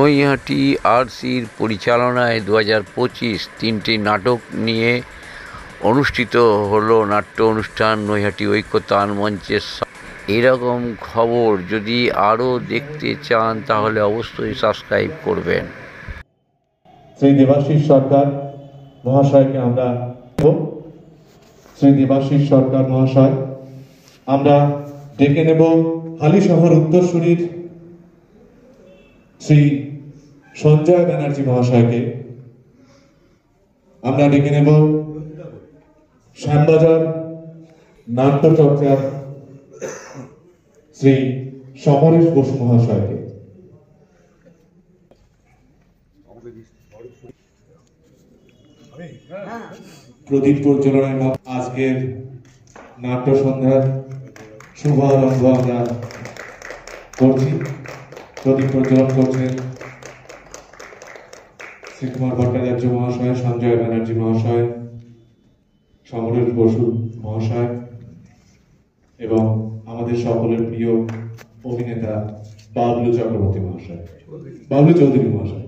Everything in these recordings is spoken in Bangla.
নৈহাটি আরসির পরিচালনায় 2025 তিনটি নাটক নিয়ে অনুষ্ঠিত হলো নাট্য অনুষ্ঠান নৈহাটি ঐক্যতান মঞ্চের। এরকম খবর যদি আরও দেখতে চান তাহলে অবশ্যই সাবস্ক্রাইব করবেন। শ্রী দেবাশিস সরকার মহাশয়কে আমরা আমরা ডেকে নেব হালিশহর উত্তরসূরির শ্রী সঞ্জয় ব্যানার্জি মহাশয়কে। আমরা ডেকে নেব শ্যামবাজার নাট্যচর্চার শ্রী সমরেশ বসু মহাশয়কে। প্রদীপ প্রজ্বলনের আজকের নাট্য সন্ধ্যার শুভারম্ভ আমরা করছি। প্রদীপ প্রজ্বলন করছেন শ্রীকুমার ভট্টাচার্য মহাশয়, সঞ্জয় ব্যানার্জি মহাশয়, সমরেশ বসু মহাশয় এবং আমাদের সকলের প্রিয় অভিনেতা বাবলু চক্রবর্তী মহাশয়, বাবলু চৌধুরী মহাশয়।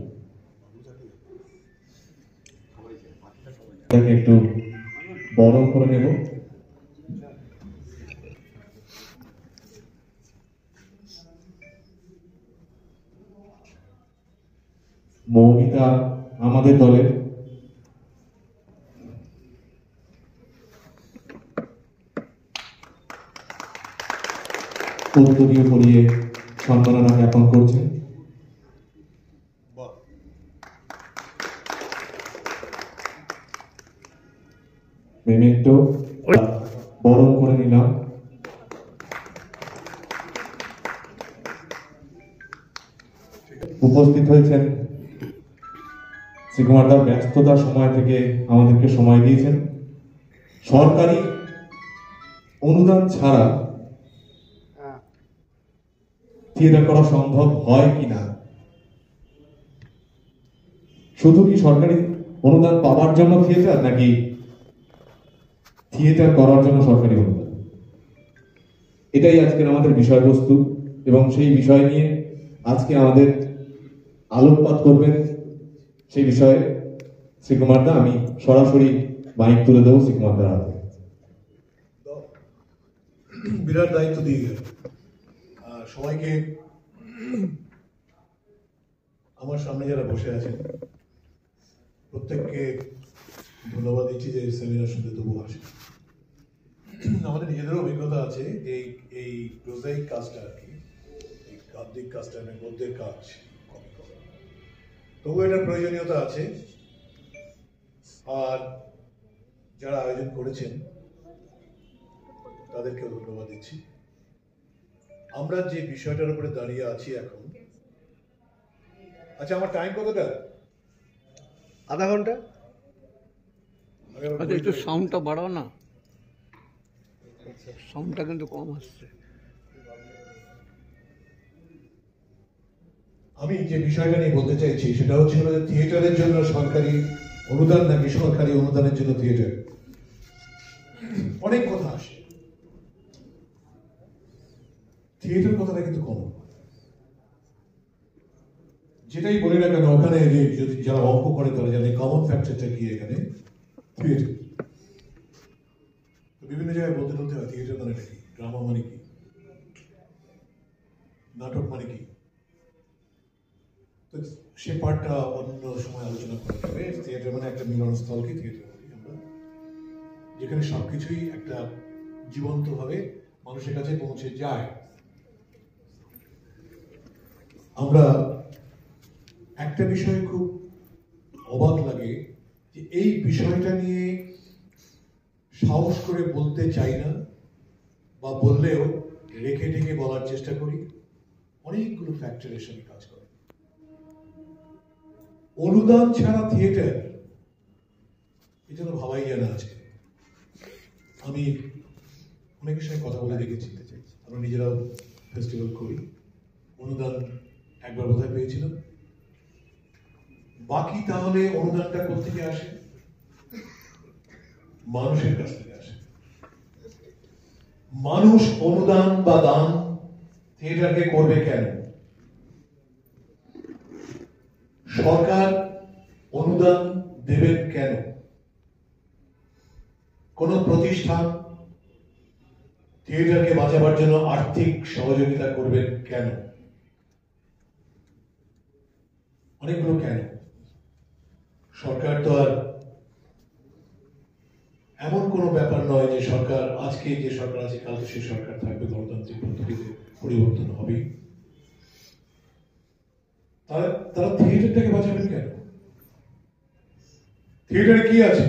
একটু বরণ করে নেব। মৌমিতা আমাদের দলের উত্তরীয় পরিয়ে সম্মাননা জ্ঞাপন করছেন। মেমেন্টো বরণ করে নিলাম। উপস্থিত হয়েছেন শ্রীকুমারদার ব্যস্ততার সময় থেকে আমাদেরকে সময় দিয়েছেন। সরকারি অনুদান ছাড়া থিয়েটার করা সম্ভব হয় কিনা, শুধু কি সরকারি অনুদান পাওয়ার জন্য থিয়েটার, নাকি থিয়েটার করার জন্য সরকারি অনুদান? এটাই আজকের আমাদের বিষয়বস্তু এবং সেই বিষয় নিয়ে আজকে আমাদের আলোকপাত করবেন। সেই বিষয়ে শ্রীকুমারদা, আমি সরাসরি মাইক তুলে দেবো শ্রীকুমারদার হাতে। বিরাট দায়িত্ব দিয়ে গেল সবাইকে। আমার সামনে যারা বসে আছেন প্রত্যেককে ধন্যবাদ দিচ্ছি যে সেমিনার শুনতে তবু আসে। আমাদের নিজেদেরও অভিজ্ঞতা আছে যে এই প্রোজাইক কাজটা আর কি, এই কাব্যিক কাজটা মানে গদ্যের কাজ কপি করা, তবু এটার প্রয়োজনীয়তা আছে। আর যারা আয়োজন করেছেন তাদেরকেও ধন্যবাদ দিচ্ছি। আমরা যে বিষয়টার উপরে দাঁড়িয়ে আছি এখন, আচ্ছা আমার টাইম কতটা? আধা ঘন্টা। আচ্ছা একটু সাউন্ডটা বাড়াও না, সাউন্ডটা কিন্তু কম আসছে। আমি যে বিষয়টা নিয়ে বলতে চাইছি সেটা হচ্ছে যে থিয়েটারের জন্য সরকারি অনুদান নাকি সরকারি অনুদানের জন্য থিয়েটার। অনেক কথা আসে, থিয়েটার কথাটা কিন্তু কম। যেটাই বলি না কেন ওখানে যদি যারা অঙ্ক করে তারা জানে কমন ফ্যাক্টরটা কি এখানে থিয়েটার। বিভিন্ন জায়গায় বলতে বলতে হয় থিয়েটার মানে কি, ড্রামা মানে কি, নাটক মানে কি। তো সে পার্টটা অন্য সময় আলোচনা করা যাবে। থিয়েটার মানে একটা মিলনস্থলকে থিয়েটার বলি আমরা, যেখানে সবকিছুই একটা জীবন্তভাবে মানুষের কাছে পৌঁছে যায়। আমরা একটা বিষয় খুব অবাক লাগে যে এই বিষয়টা নিয়ে সাহস করে বলতে চাই না, বা বললেও রেখে ঢেকে বলার চেষ্টা করি। অনেকগুলো ফ্যাক্টরের সঙ্গে কাজ করে। অনুদান ছাড়া থিয়েটার, এই জন্য ভাবাই জানা আছে। আমি অনেকের সঙ্গে কথা বলে দেখেছি, আমরা নিজেরাও ফেস্টিভ্যাল করি। অনুদান একবার বোধহয় পেয়েছিলাম, বাকি তাহলে অনুদানটা কোথেকে আসে? মানুষের কাছ থেকে আসে। মানুষ অনুদান বা দান থিয়েটারকে করবে কেন? সরকার অনুদান দেবেন কেন? কোন প্রতিষ্ঠান থিয়েটারকে বাঁচাবার জন্য আর্থিক সহযোগিতা করবেন কেন? অনেকগুলো কেন। সরকার তো আর এমন কোনো ব্যাপার নয় যে সরকার আজকে যে সরকার আছে কালকে সেই সরকার থাকবে, গণতান্ত্রিক পদ্ধতিতে পরিবর্তন হবে। তারা থিয়েটারটাকে বাঁচাবেন কেন? থিয়েটারে কি আছে?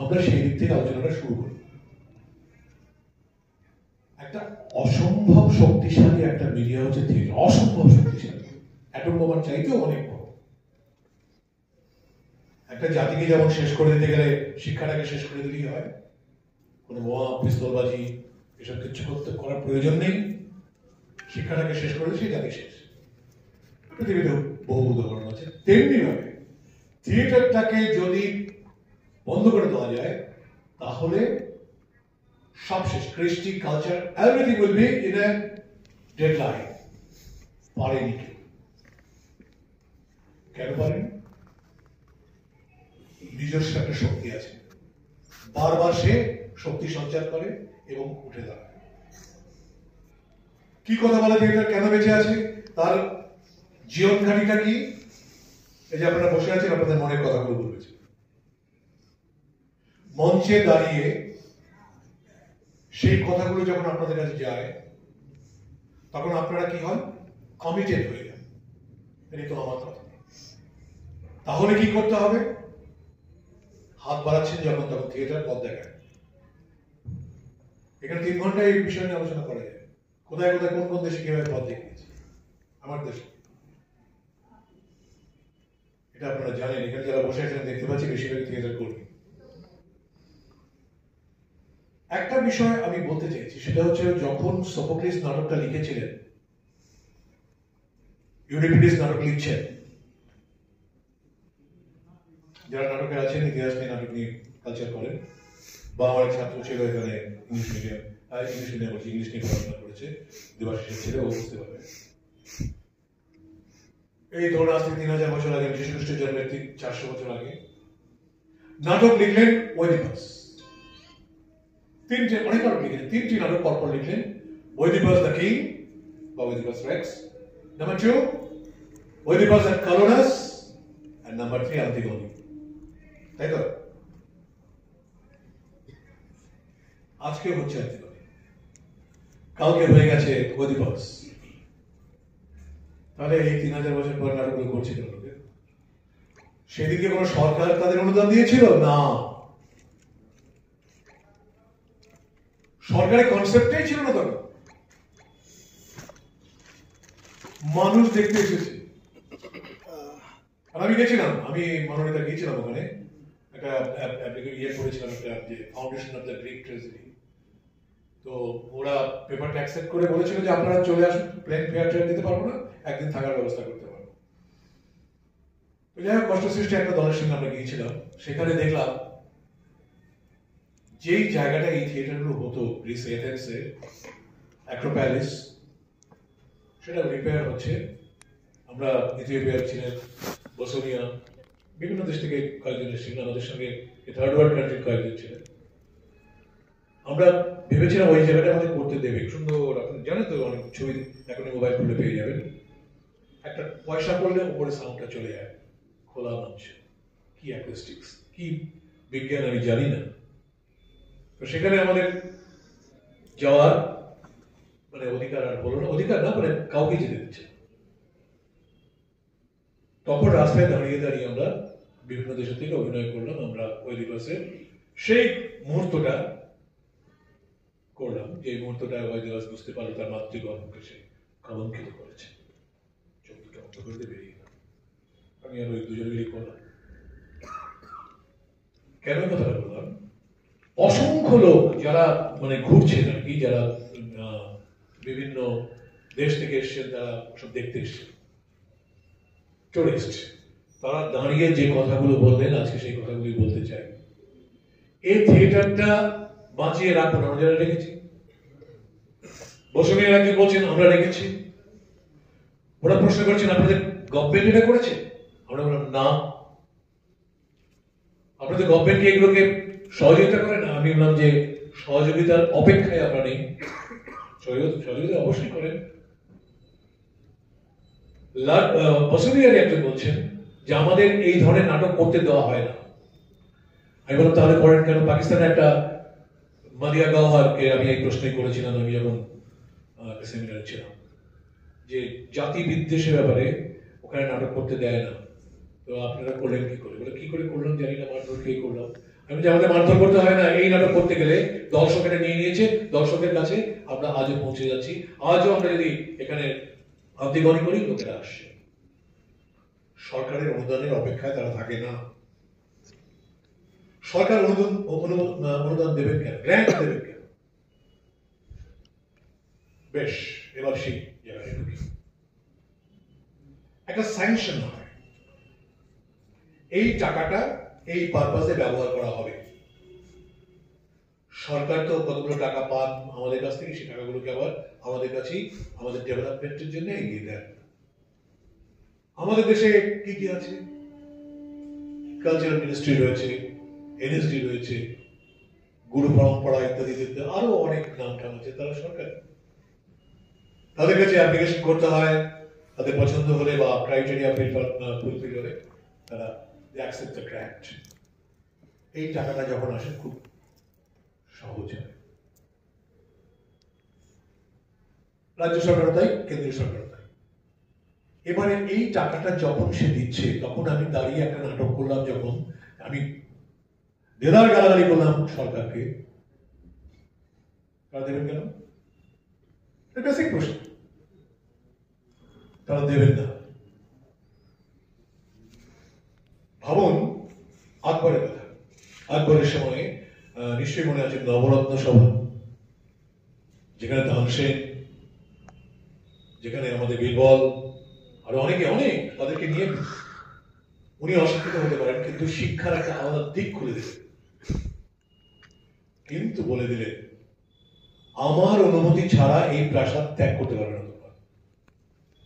আমরা সেই দিক থেকে আলোচনাটা শুরু করি। একটা অসম্ভব শক্তিশালী একটা মিডিয়া হচ্ছে থিয়েটার, অসম্ভব শক্তিশালী, অ্যাটম বোমার চাইতেও অনেক বড়। একটা জাতিকে যেমন শেষ করে দিতে গেলে শিক্ষাটাকে শেষ করে দিলেই হয়, কোনো বোমা পিস্তলবাজি এসব কিছু করার প্রয়োজন নেই। শিক্ষাটাকে শেষ করে দিলে সেই জাতি শেষ। পৃথিবীতে বহু উদাহরণ আছে। তেমনি ভাবে থিয়েটারটাকে যদি বন্ধ করে দেওয়া যায় তাহলে সব শেষ। কৃষ্টি, culture, everything will be in a deadline. পারেনি কেউ। কেন পারেনি? নিজস্ব একটা শক্তি আছে, বারবার সে শক্তি সঞ্চার করে এবং উঠে দাঁড়ায়। কি কথা বলে থিয়েটার কেন বেঁচে আছে? তার জীবন ঘাটিটা কি? এই যে আপনারা বসে আছেন, আপনাদের মনের কথাগুলো বলবেছে। মঞ্চে দাঁড়িয়ে সেই কথাগুলো যখন আপনাদের কাছে যায় তখন আপনারা কি হন? কমিটেড হয়ে যান। এই তো আমার কথা। তাহলে কি করতে হবে? হাত বাড়াচ্ছেন যখন তখন থিয়েটার পথ দেখায়। এখানে 3 ঘন্টা এই বিষয় নিয়ে আলোচনা করা যায়। কোথায় কোথায় কোন কোন দেশে কিভাবে পথ দেখিয়েছে। আমার দেশে এটা আপনারা জানেন। এখানে যারা বসে আছেন দেখতে পাচ্ছি বেশিরভাগ থিয়েটার কর্মী। একটা বিষয় আমি বলতে চাইছি, সেটা হচ্ছে যখন সোফোক্লিস নাটকটা লিখেছিলেন, ইউরিপিডিস নাটক লিখছেন, যারা নাটকে আছেন ইতিহাস নিয়ে, নাটক নিয়ে কালচার করেন, বা আমার ছাত্র ছিল এখানে ইংলিশ মিডিয়াম বলছি, ইংলিশ নিয়ে পড়াশোনা করেছে, দেবাশিসের ছেলে, ও বুঝতে পারবে। এই ধরুন আজ থেকে 3000 বছর আগে, যীশু খ্রিস্টের জন্মের 400 বছর আগে নাটক লিখলেন ওইডিপাস। অনেক নাটক লিখেছেন, 3টি নাটক পরপর লিখলেন। ওইডিপাস দ্য কিং বা Oedipus Rex, number 2 Oedipus at Colonus, and number 3 Antigone. তাই তো? আজকে হচ্ছে আন্তিগোনি, কালকে হয়ে গেছে ওইডিপাস। তাহলে এই 3000 বছর পর নাটকগুলো করছিল লোকে। সেদিকে কোনো সরকার তাদের অনুদান দিয়েছিল না। সরকারের কনসেপ্টই ছিল না তখন। মানুষ দেখতে এসেছে। আর আমি গেছিলাম, আমি মনোনীতা গিয়েছিলাম ওখানে, একটা করেছিলাম, একটা যে foundation of the Greek treasury. তো ওরা পেপারটা অ্যাকসেপ্ট করে বলেছিল যে আপনারা চলে আসুন, প্লেন ফেয়ার ট্রেন দিতে পারবো না, একদিন থাকার ব্যবস্থা করতে পারবো। তো যাই হোক, কষ্ট সৃষ্টি একটা দলের সঙ্গে আমরা গিয়েছিলাম। সেখানে দেখলাম যেই জায়গাটা এই থিয়েটারগুলো হতো গ্রিস এথেন্সে, অ্যাক্রোপ্যালিস, সেটা রিপেয়ার হচ্ছে। আমরা ইথিওপিয়ার ছিলেন, বসনিয়া, বিভিন্ন দেশ থেকে কয়েকজন এসেছিলেন, আমাদের সঙ্গে থার্ড ওয়ার্ল্ড কান্ট্রির কয়েকজন ছিলেন। আমরা ভেবেছিলাম ওই জায়গাটা আমাদের করতে দেবে, সুন্দর। আপনি জানেন তো, অনেক ছবি এখন মোবাইল খুলে পেয়ে যাবেন। একটা পয়সা করলে উপরে সাউন্ডটা চলে যায়, খোলা মঞ্চ। কি অ্যাকোস্টিক্স, কি বিজ্ঞান আমি জানি না। তো সেখানে আমাদের যাওয়ার মানে অধিকার আর হলো না, অধিকার না, মানে কাউকে যেতে দিচ্ছে। তখন রাস্তায় দাঁড়িয়ে দাঁড়িয়ে আমরা বিভিন্ন দেশের থেকে অভিনয় করলাম। আমরা ওই দিবসে সেই মুহূর্তটা করলাম, যে মুহূর্তটা ওই দিবস বুঝতে পারলো তার মাতৃগর্ভকে সে কলঙ্কিত করেছে। চোখ দুটো অন্ধ করে বেরিয়ে গেল। আমি আর ওই দুজন মিলিয়ে করলাম। কেন কথাটা বললাম? অসংখ্য লোক যারা মানে ঘুরছেন আর কি, যারা বিভিন্ন দেশ থেকে এসছেন, তারা সব দেখতে এসছেন, টুরিস্ট, তারা দাঁড়িয়ে যে কথাগুলো বললেন আজকে সেই কথাগুলি বলতে চাই। এই থিয়েটারটা বাঁচিয়ে রাখুন, আমরা যারা রেখেছি। বসুনিয়া একজন বলছেন আমরা রেখেছি। ওরা প্রশ্ন করছেন আপনাদের গভর্নমেন্ট এটা করেছে? আমরা বললাম না, আপনাদের গভর্নমেন্ট কি এগুলোকে সহযোগিতা করে না? আমি বললাম যে সহযোগিতার অপেক্ষায় আমরা নেই, সহযোগিতা অবশ্যই করেন। বসুনিয়ারি একজন বলছেন যে আমাদের এই ধরনের নাটক করতে দেওয়া হয় না। আমি বললাম তাহলে করেন কেন? পাকিস্তানের একটা মাদিয়া গাওহারকে আমি এই প্রশ্নই করেছিলাম আমি যখন সেমিনারে ছিলাম, যে জাতি বিদ্বেষের ব্যাপারে ওখানে নাটক করতে দেয় না, তো আপনারা করলেন কি করে? বলে কি করে করলাম জানি না, মারধর খেয়ে করলাম। আমি যে আমাদের মারধর করতে হয় না, এই নাটক করতে গেলে দর্শকেরা নিয়ে নিয়েছে, দর্শকের কাছে আমরা আজও পৌঁছে যাচ্ছি। আজও আমরা যদি এখানে আবদিগণি করি, লোকেরা আসছে। সরকারের অনুদানের অপেক্ষায় তারা থাকে না। সরকার অনুদান দেবেন কেন, গ্র্যান্ট দেবেন কেন? বেশ, এবার সেই জায়গায় ঢুকি। একটা স্যাংশন হয়, এই টাকাটা এই পারপাসে ব্যবহার করা হবে। সরকার তো কতগুলো টাকা পান আমাদের কাছ থেকে, সেই টাকাগুলোকে আবার আমাদের কাছেই আমাদের ডেভেলপমেন্টের জন্য এগিয়ে দেন। আমাদের দেশে কি কি আছে? কালচারাল মিনিস্ট্রি রয়েছে, এনএসডি রয়েছে, গুরু পরম্পরা ইত্যাদি ইত্যাদি, আরো অনেক নাম টাম আছে। তারা সরকার, তাদের কাছে অ্যাপ্লিকেশন করতে হয়, তাদের পছন্দ হলে বা ক্রাইটেরিয়া ফুলফিল হলে তারা অ্যাকসেপ্ট দ্য গ্র্যান্ট। এই টাকাটা যখন আসে খুব সহজ হয়। রাজ্য সরকার তাই, কেন্দ্রীয় সরকার তাই। এবারে এই টাকাটা যখন সে দিচ্ছে, তখন আমি দাঁড়িয়ে একটা নাটক করলাম, যখন আমি দেদার গালাগালি করলাম সরকারকে, তারা দেবেন কেন? বেসিক প্রশ্ন। তারা দেবেন না। ভাবুন আকবরের কথা। আকবরের সময় নিশ্চয়ই মনে আছে নবরত্ন সভা, যেখানে তানসেন, যেখানে আমাদের বীরবল, আরো অনেকে অনেক, তাদেরকে নিয়ে উনি অশিক্ষিত হতে পারেন, কিন্তু শিক্ষার একটা আলাদা দিক খুলে দিলেন। কিন্তু বলে দিলেন, আমার অনুমতি ছাড়া এই প্রাসাদ ত্যাগ করতে পারবে না তোমরা।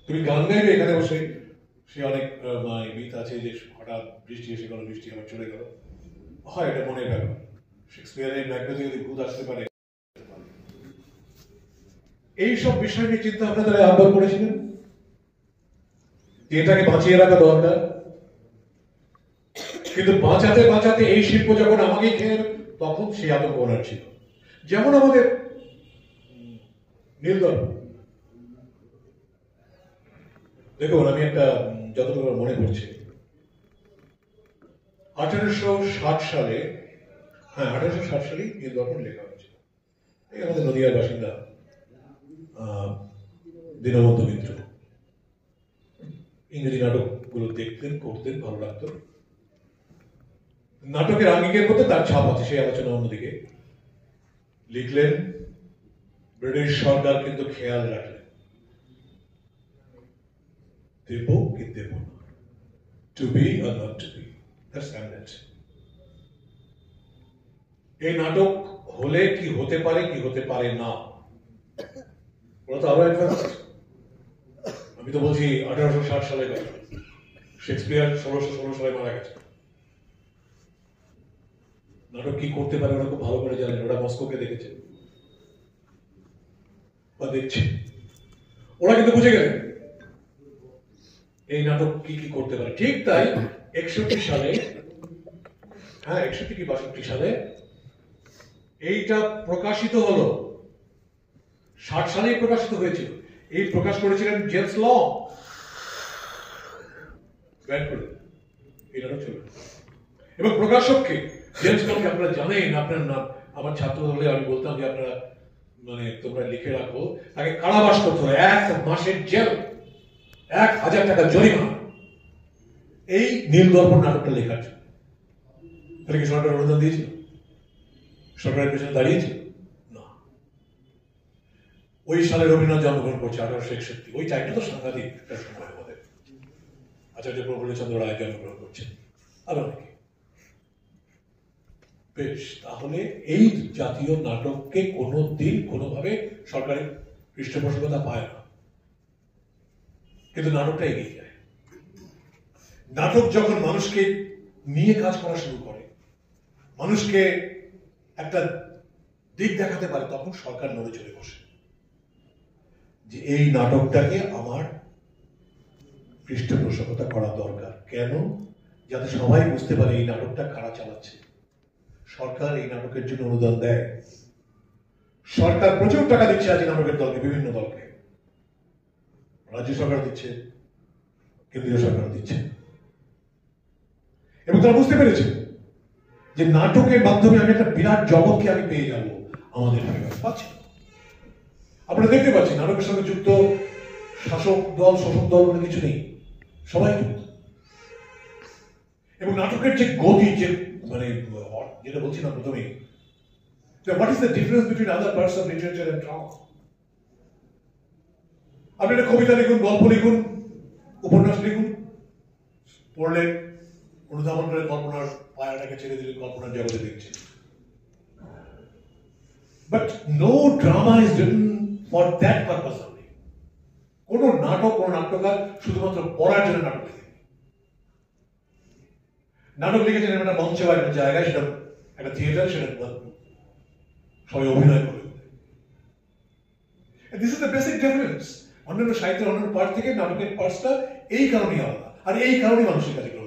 তুমি গান গাইবে এখানে বসে, সে অনেক মিথ আছে যে হঠাৎ বৃষ্টি এসে গেল, বৃষ্টি আবার চলে গেল, হয় এটা মনের ব্যাপার। শেক্সপিয়ারের ম্যাকবেথে যদি ভূত আসতে পারে, এইসব বিষয় নিয়ে চিন্তা ভাবনা তারা আকবর করেছিলেন, এটাকে বাঁচিয়ে রাখা দরকার। কিন্তু বাঁচাতে বাঁচাতে এই শিল্প যখন আমাকে খেয়ে, তখন সেই আতঙ্ক ওনার ছিল। যেমন আমাদের নীলদর্পণ, দেখুন আমি একটা যতটুকু মনে পড়ছে, 1860 সালে, হ্যাঁ 1860 সালেই নীলদর্পণ লেখা হয়েছিল। এই আমাদের নদিয়ার বাসিন্দা দীনবন্ধু মিত্র ইংরেজি নাটকগুলো দেখতেন, করতেন, ভালো লাগতো। নাটকের আঙ্গিকের মধ্যে তার ছাপ আছে, সেই আলোচনা অন্যদিকে। লিখলেন, ব্রিটিশ সরকার কিন্তু খেয়াল রাখলেন, দেব কি দেব না, to be or not to be, that's Hamlet. এই নাটক হলে কি হতে পারে, কি হতে পারে না, ওরা তো আরো অ্যাডভান্স। আমি তো বলছি 1860 সালের কথা, শেক্সপিয়ার 1616 সালে মারা গেছে। নাটক কি করতে পারে ওরা খুব ভালো করে জানেন, ওরা মস্কোকে দেখেছে বা দেখছে, ওরা কিন্তু বুঝে গেলেন এই নাটক কি কি করতে পারে। ঠিক তাই 61 সালে, হ্যাঁ 61 কি 62 সালে এইটা প্রকাশিত হলো। 60 সালেই প্রকাশিত হয়েছিল। এই প্রকাশ করেছিলেন জেমস লং, এই নাটক ছিল। এবং প্রকাশককে, জেমস লংকে আপনারা জানেন, আপনার নাম, আমার ছাত্র হলে আমি বলতাম যে আপনারা মানে তোমরা লিখে রাখো, তাকে কারাবাস করতে হবে, 1 মাসের জেল, 1000 টাকা জরিমানা, এই নীলদর্পণ নাটকটা লেখার জন্য। তাহলে কি সরকার অনুদান দিয়েছিল? সরকারের পেছনে দাঁড়িয়েছিল না। ওই সালে রবীন্দ্রনাথ জন্মগ্রহণ করছে 1861, ওই টাইমটা তো সাংঘাতিক একটা সময় আমাদের। আচার্য প্রফুল্লচন্দ্র রায় জন্মগ্রহণ করছেন, আরো অনেকে। বেশ, তাহলে এই জাতীয় নাটককে কোনো দিন কোনোভাবে সরকারের পৃষ্ঠপোষকতা পায় না, কিন্তু নাটকটা এগিয়ে যায়। নাটক যখন মানুষকে নিয়ে কাজ করা শুরু করে, মানুষকে একটা দিক দেখাতে পারে, তখন সরকার নড়ে চড়ে বসে যে এই নাটকটাকে আমার পৃষ্ঠপোষকতা করা দরকার। কেন? যাতে সবাই বুঝতে পারে এই নাটকটা কারা চালাচ্ছে। সরকার এই নাটকের জন্য অনুদান দেয়, সরকার প্রচুর টাকা দিচ্ছে আজ নাটকের দলকে, বিভিন্ন দলকে, রাজ্য সরকার দিচ্ছে, কেন্দ্রীয় সরকার দিচ্ছে, এবং তারা বুঝতে পেরেছে যে নাটকের মাধ্যমে আমি একটা বিরাট জগৎকে আমি পেয়ে যাব আমাদের পাচ্ছি। আপনারা দেখতে পাচ্ছেন নাটকের সঙ্গে যুক্ত শাসক দল, শোষক দল বলে কিছু নেই, সবাই যুক্ত। এবং নাটকের যে গতি, যে মানে যেটা বলছিলাম প্রথমেই, what is the difference between other parts of literature and drama? আপনি একটা কবিতা লিখুন, গল্প লিখুন, উপন্যাস লিখুন, পড়লেন, অনুধাবন করে কল্পনার পায়াটাকে ছেড়ে দিলেন, কল্পনার জগতে দেখছেন। But no drama is written for that purpose only. কোন নাটক, কোন নাট্যকার শুধুমাত্র পড়ার জন্য নাটক লিখে নাটক লিখেছেন একটা মঞ্চে বা একটা জায়গায়, সেটা একটা থিয়েটার, সেটা সবাই অভিনয় করে। This is the basic difference. অন্যান্য সাহিত্যের অন্যান্য পার্ট থেকে নাটকের পার্টসটা এই কারণেই আলাদা, আর এই কারণেই মানুষের কাছে গ্রহণ।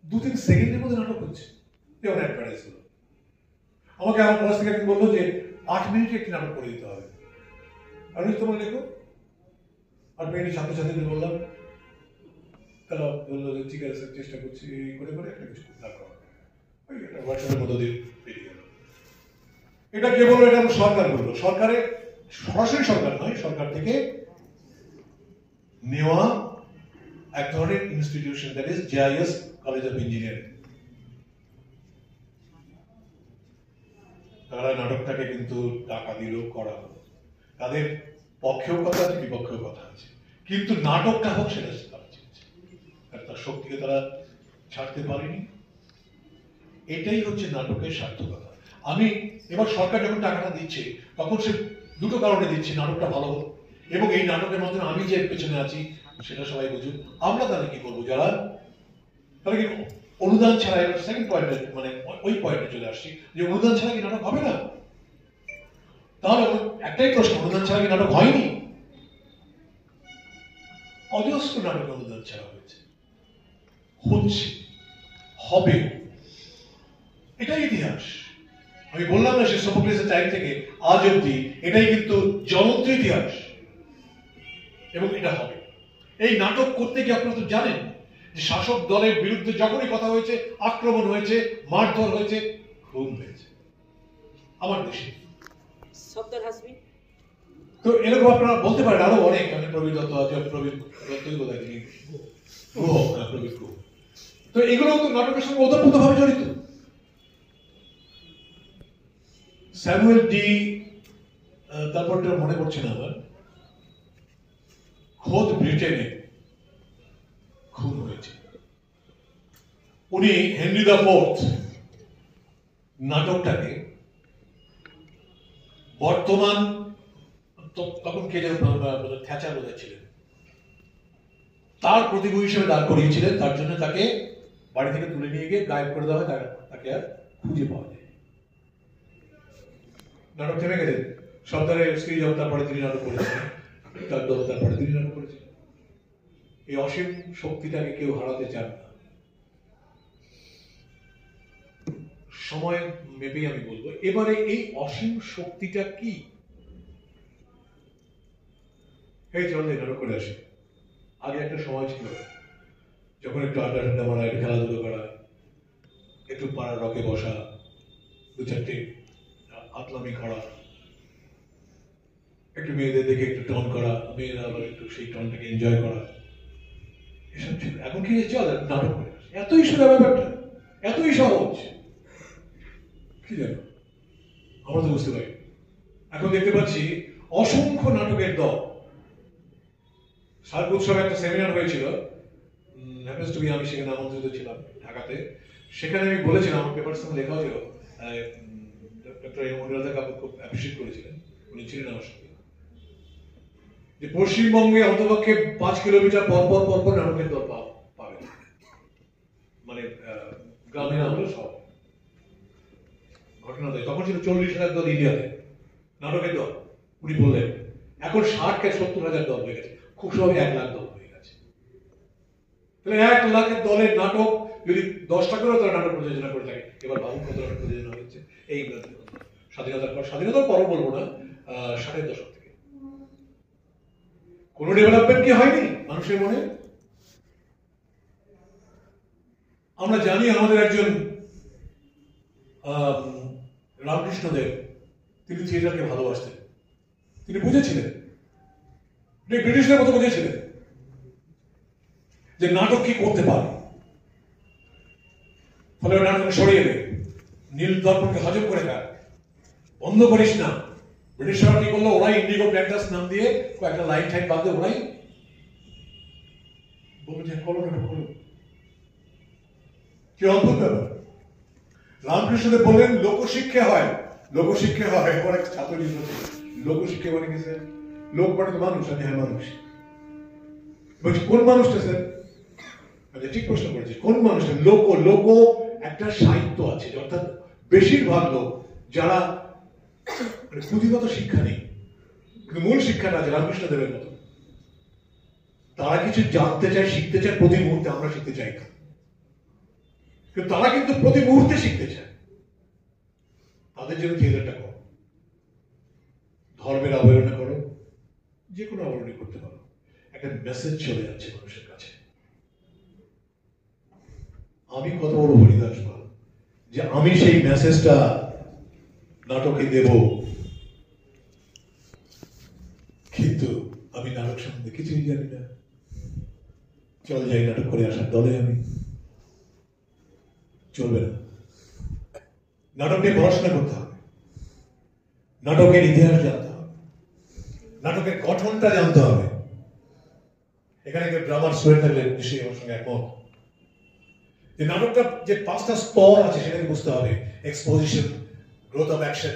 2-3 সেকেন্ডের মধ্যে নাটক হচ্ছে, যেমন অ্যাডভার্টাইজ হলো। আমাকে আমার কলেজ থেকে একদিন বললো যে 8 মিনিটে একটি নাটক করে দিতে হবে। আমি তোমার লেখো, 8 মিনিটে ছাত্রছাত্রীদের বললাম, তারা বললো যে ঠিক আছে, চেষ্টা করছি, করে করে একটা কিছু তারপর ওই একটা হোয়াটসঅ্যাপের মধ্য দিয়ে বেরিয়ে গেল। এটা কে বললো? এটা সরকার বললো। সরকারের সরাসরি সরকার নয়, সরকার থেকে নেওয়া এক ধরনের institution, that is JIS college of engineering. তারা নাটকটাকে কিন্তু টাকা দিলেও করা হলো, তাদের পক্ষেও কথা আছে, বিপক্ষেও কথা আছে, কিন্তু নাটকটা হোক সেটা তারা চেয়েছে, তার শক্তিকে তারা ছাড়তে পারেনি। এটাই হচ্ছে নাটকের সার্থকতা। আমি এবার সরকার যখন টাকাটা দিচ্ছে, তখন সে দুটো কারণে দিচ্ছে, নাটকটা ভালো হোক এবং এই নাটকের মাধ্যমে আমি যে পেছনে আছি সেটা সবাই বুঝুক। আমরা তাহলে কি করবো? যারা তাহলে কি অনুদান ছাড়া, সেকেন্ড পয়েন্টে মানে ওই পয়েন্টে চলে আসছি যে অনুদান ছাড়া কি নাটক হবে না? তাহলে একটাই প্রশ্ন, অনুদান ছাড়া কি নাটক হয়নি? অজস্র নাটক অনুদান ছাড়া হয়েছে, হচ্ছে, হবে, এটাই ইতিহাস। আমি বললাম না সে সোফোক্লেসের টাইম থেকে আজ অব্দি এটাই কিন্তু জ্বলন্ত ইতিহাস, এবং এটা হবে। এই নাটক করতে গিয়ে আপনারা তো জানেন যে শাসক দলের বিরুদ্ধে যখনই কথা হয়েছে, আক্রমণ হয়েছে, মারধর হয়েছে, খুন হয়েছে আমার দেশে। তো এরকম আপনারা বলতে পারেন আরো অনেক, আমি প্রবীর দত্ত আছে, প্রবীর দত্তই বোধ হয় তিনি, প্রবীর গুহ। তো এগুলো তো নাটকের সঙ্গে ওতপ্রোতভাবে জড়িত। স্যামুয়েল ডি, তারপরটা মনে পড়ছে না আমার, খোদ ব্রিটেনে খুন হয়েছে। উনি হেনরি দ্য ফোর্থ নাটকটাকে বর্তমান, তখন কে যেন থ্যাচার বোধহয় ছিলেন, তার প্রতিভূ হিসেবে দাঁড় করিয়েছিলেন। তার জন্য তাকে বাড়ি থেকে তুলে নিয়ে গিয়ে গায়েব করে দেওয়া হয়, তাকে আর খুঁজে পাওয়া যায়। নাটক থেমে গেলেন। সর্দারের স্ত্রী যখন তারপরে তিনি নাটক করেছেন, তার দল তারপরে তিনি নাটক করেছেন। এই অসীম শক্তিটাকে কেউ হারাতে চান না। সময় মেপেই আমি বলবো, এবারে এই অসীম শক্তিটা কি? এই চল নাটক করে আসি। আগে একটা সময় ছিল যখন একটু আড্ডা ঠান্ডা মারা, একটু খেলাধুলো করা, একটু পাড়ার রকে বসা, 2-4টে আতলামি করা, একটু মেয়েদের দেখে একটু টন করা, মেয়েরা আবার একটু সেই টনটাকে এনজয় করা, এসব ছিল। এখন কি চল নাটক করে আসি, এতই সোজা ব্যাপারটা, এতই সহজ। কি জানো, আমরা তো বুঝতে পারি। এখন দেখতে পাচ্ছি অসংখ্য নাটকের দল। শারদ উৎসবে একটা সেমিনার হয়েছিল, আমি সেখানে আমন্ত্রিত ছিলাম ঢাকাতে। সেখানে আমি বলেছিলাম, আমার পেপার সঙ্গে লেখা হয়েছিল, ডক্টর অনুরাধা কাপুর খুব অ্যাপ্রিসিয়েট করেছিলেন, উনি ছিলেন আমার সঙ্গে, যে পশ্চিমবঙ্গে অন্তপক্ষে 5 কিলোমিটার পর পর নাটকের দল পাওয়া মানে গ্রামীণ আমলে সব ঘটনা দেয়। তখন ছিল 40,000 দল ইন্ডিয়াতে নাটকের দল, উনি বললেন। এখন 60,000-70,000 দল হয়ে গেছে, খুব সহজে 1 লাখ দল হয়ে গেছে। তাহলে 1 লাখের দলের নাটক যদি 10টা করে তারা নাটক প্রযোজনা করে থাকে, এবার ভাবুন কত নাটক প্রযোজনা হচ্ছে এই স্বাধীনতার পর। স্বাধীনতার পরও বলবো না, 60-এর দশক থেকে। কোন ডেভেলপমেন্ট কি হয়নি মানুষের মনে? আমরা জানি আমাদের একজন রামকৃষ্ণ দেব, তিনি থিয়েটারকে ভালোবাসতেন। তিনি বুঝেছিলেন, তিনি ব্রিটিশদের মতো বুঝেছিলেন যে নাটক কি করতে পারে। ফলে নাটক সরিয়ে দেয়, নীল দর্পণকে হজম করে দেয়, বন্ধ করিস না। ব্রিটিশরা কি করলো, ওরাই ইন্ডিগো প্ল্যান্টার্স নাম দিয়ে কয়েকটা লাইন টাইম বাদ দিয়ে ওরাই বলবো যে করো না করো। কি অদ্ভুত ব্যাপার। রামকৃষ্ণদেব বললেন লোকশিক্ষা হয়, লোকশিক্ষা হয়। অনেক ছাত্র লোকশিক্ষা মানে কি স্যার? লোক মানে তো মানুষ, আমি হ্যাঁ মানুষ। বলছি কোন মানুষটা স্যার? আচ্ছা ঠিক প্রশ্ন করেছি, কোন মানুষটা? লোক, লোক একটা সাহিত্য আছে, অর্থাৎ বেশিরভাগ লোক যারা পুঁথিগত শিক্ষা নেই, কিন্তু মূল শিক্ষাটা আছে রামকৃষ্ণদেবের মতো, তারা কিছু জানতে চায়, শিখতে চায় প্রতি মুহূর্তে। আমরা শিখতে চাই না, কিন্তু তারা কিন্তু প্রতি মুহূর্তে শিখতে চায়। তাদের জন্য থিয়েটারটা করো, ধর্মের আবরণে করো, যে কোনো আবরণে করতে পারো। একটা মেসেজ চলে যাচ্ছে মানুষের কাছে। আমি কত বড় হরিদাস বল যে আমি সেই মেসেজটা নাটকে দেব, কিন্তু আমি নাটক সম্বন্ধে কিছুই জানি না। চল যাই নাটক করে আসার দলে আমি, চলবে না। নাটক নিয়ে পড়াশোনা করতে হবে, নাটকের ইতিহাস জানতে হবে, নাটকের গঠনটা জানতে হবে। এখানে একটা ড্রামার স্টুডেন্ট থাকলে নিশ্চয়ই আমার সঙ্গে একমত যে নাটকটা যে 5টা স্তর আছে সেটাকে বুঝতে হবে। Exposition, growth of action,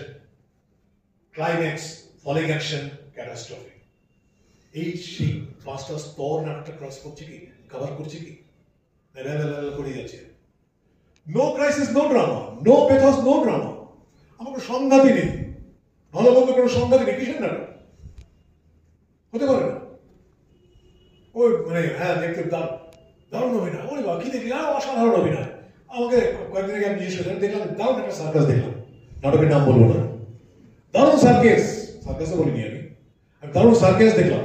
climax, falling action, catastrophe. এই সেই 5টা স্তর নাটকটা ক্রস করছে কি, কভার করছে কি? করে যাচ্ছে। No crisis no drama, no pathos no drama. আমার কোনো সংঘাতই নেই, ভালো মন্দ কোনো সংঘাতই নেই। কিসের নাটক হতে পারে না? ওই মানে হ্যাঁ দেখতে দারুণ অভিনয়, ওই বা কি দেখলি, অসাধারণ অভিনয়। আমাকে কয়েকদিন আগে আমি জিজ্ঞেস করলাম, দেখলাম দারুণ একটা সার্কাস দেখলাম, নাটকের নাম বলবো না, দারুণ সার্কাস, সার্কাসও বলিনি আমি, দারুণ সার্কাস দেখলাম।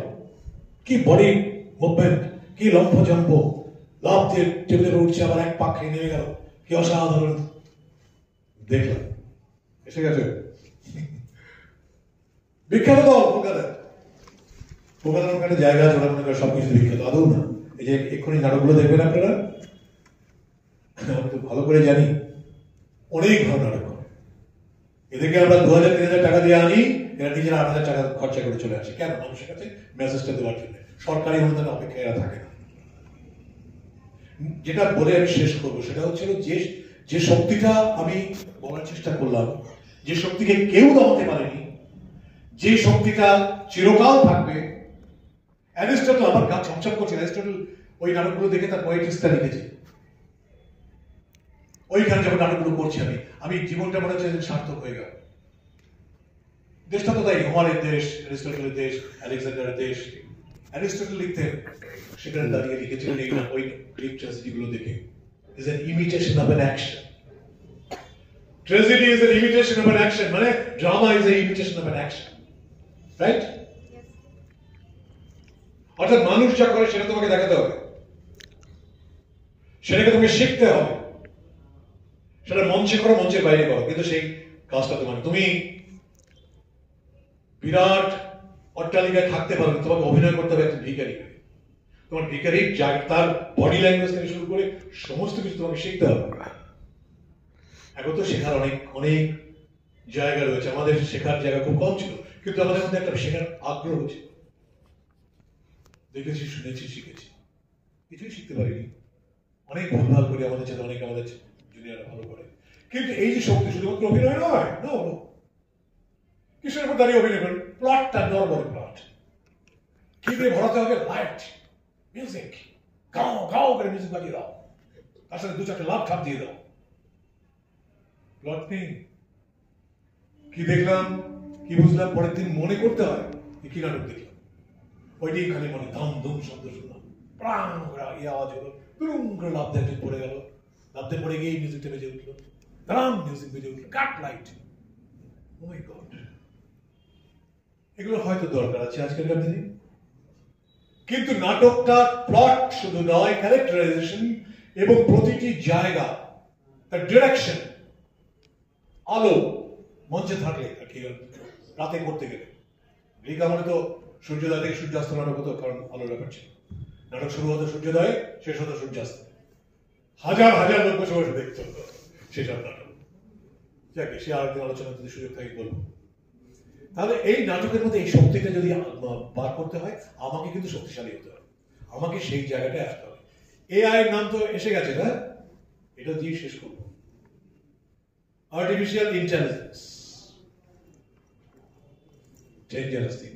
কি বডি মুভমেন্ট, কি লম্ফজম্প, লাভ দিয়ে টেবিলে উঠছে, আবার এক পাক খেয়ে নেমে গেল, কি অসাধারণ দেখলাম। এসে গেছে বিখ্যাত দল কলকাতায়। কলকাতার একটা জায়গা আছে, ওরা মনে করে সবকিছু বিখ্যাত, আদৌ না। এই যে এক্ষুনি নাটকগুলো দেখবেন আপনারা, আমি তো ভালো করে জানি অনেক ভালো নাটক করে। এদেরকে আমরা 2,000-3,000 টাকা দিয়ে আনি, এরা নিজেরা 8,000 টাকা খরচা করে চলে আসে। কেন? মানুষের কাছে মেসেজটা দেওয়ার জন্য। সরকারি অনুদান অপেক্ষায় এরা থাকে না। যেটা বলে আমি শেষ করবো সেটা হচ্ছিল যে শক্তিটা আমি বলার চেষ্টা করলাম, যে শক্তিকে কেউ দমাতে পারেনি, যে শক্তিটা চিরকাল থাকবে। অ্যারিস্টটল, আমার গা ছমছম করছে, অ্যারিস্টটল ওই নাটকগুলো দেখে তার পোয়েটিক্সটা লিখেছে। ওইখানে যখন নাটকগুলো করছি আমি জীবনটা মনে হচ্ছে সার্থক হয়ে গেল। দেশটা তো তাই, হোমারের দেশ, অ্যারিস্টটলের দেশ, আলেকজান্ডারের দেশ। অ্যারিস্টটল লিখতেন, সেখানে দাঁড়িয়ে লিখেছিলেন এই ওই গ্রিক ট্র্যাজেডিগুলো দেখে, is an imitation of an action. Tragedy is an imitation of an action, মানে drama is an imitation of an action. Right? অর্থাৎ মানুষ যা করে সেটা তোমাকে দেখাতে হবে, সেটাকে তোমাকে শিখতে হবে। সেটা মঞ্চে করো, মঞ্চের বাইরে করো, কিন্তু সেই কাজটা তোমার। তুমি বিরাট অট্টালিকায় থাকতে পারবে, তোমাকে অভিনয় করতে হবে একটা ভিখারি। তোমার ভিখারি তার বডি ল্যাঙ্গুয়েজ থেকে শুরু করে সমস্ত কিছু তোমাকে শিখতে হবে। এখন তো শেখার অনেক জায়গা রয়েছে, আমাদের শেখার জায়গা খুব কম ছিল, কিন্তু আমাদের মধ্যে একটা শেখার আগ্রহ ছিল। দেখেছি, শুনেছি, শিখেছি, কিছুই শিখতে পারিনি। অনেক ভুলভাল করে আমাদের সাথে অনেক আমাদের জুনিয়ররা ভালো করে। কিন্তু এই যে শক্তি শুধুমাত্র অভিনয় নয়, না কিসের উপর দাঁড়িয়ে অভিনয় করেন? প্লটটা নর্মাল প্লট কি দিয়ে ভরাতে হবে? লাইট, মিউজিক, গাও গাও করে মিউজিক বাজিয়ে দাও, আসলে দু চারটে লাভ ঠাপ দিয়ে দাও, প্লট নেই। কি দেখলাম, কি বুঝলাম, পরের দিন মনে করতে হয় কি নাটক দেখলাম। ওইটাই খালি মনে ধাম ধুম শব্দ শুনলাম, প্রাণ করে আওয়াজ হলো, দুরুম করে লাভ দিয়ে একজন পড়ে গেল, লাভ দিয়ে পড়ে গিয়ে মিউজিকটা বেজে উঠলো, দাম মিউজিক বেজে উঠলো, কাট লাইট। ও মাই গড, এগুলো হয়তো দরকার আছে আজকালকার দিনে, কিন্তু নাটকটা প্লট শুধু নয়, ক্যারেক্টারাইজেশন এবং প্রতিটি জায়গা, তার ডিরেকশন, আলো মঞ্চে থাকলে আর কি রাতে করতে গেলে গ্রিক আমলে তো সূর্যোদয় থেকে সূর্যাস্ত নাটক হতো, কারণ আলোর ব্যাপার ছিল। নাটক শুরু হতো সূর্যোদয়ে, শেষ হতো সূর্যাস্ত, হাজার হাজার লোক বসে বসে দেখতে হতো সেসব নাটক। যাকে সে আরেকদিন আলোচনা যদি সুযোগ থাকে বলবো। তাহলে এই নাটকের মধ্যে এই শক্তিটা যদি বার করতে হয়, আমাকে কিন্তু শক্তিশালী হতে হবে, আমাকে সেই জায়গাটায় আসতে হবে। এআই এর নাম তো এসে গেছে না, এটা দিয়ে শেষ করবো। Artificial intelligence, dangerous thing,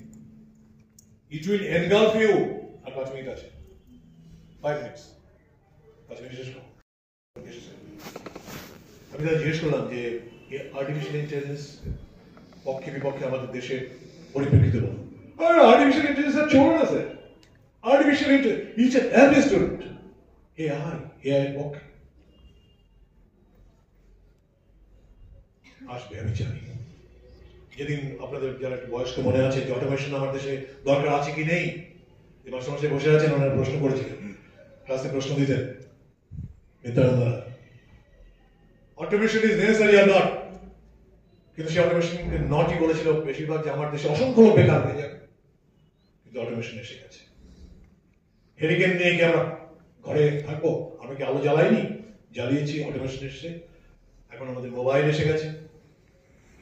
it will engulf you. আর 5 মিনিট আছে, 5 মিনিটস, 5 মিনিট শেষ করবো। আমি তাহলে জিজ্ঞেস করলাম যে আর্টিফিশিয়াল ইন্টেলিজেন্স পক্ষে বিপক্ষে আমাদের দেশে পরিপ্রেক্ষিত বলুন। আর্টিফিশিয়াল ইন্টেলিজেন্স চলবে না sir, artificial intelligence each and every student AI এর পক্ষে আসবে, আমি জানি। যেদিন আপনাদের যারা একটু বয়স্ক মনে আছে যে অটোমেশন আমার দেশে দরকার আছে কি নেই, মাস্টারমশাই বসে আছেন, ওনারা প্রশ্ন করেছিলেন, ক্লাসে প্রশ্ন দিতেন, Nityananda automation is necessary or not, কিন্তু সে অটোমেশন নটই বলেছিল বেশিরভাগ যে আমার দেশে অসংখ্য লোক বেকার হয়ে যাবে, কিন্তু অটোমেশন এসে গেছে। হেরিকেন নিয়ে কি আমরা ঘরে থাকবো? আমরা কি আলো জ্বালাইনি? জ্বালিয়েছি, অটোমেশন এসে। এখন আমাদের মোবাইল এসে গেছে,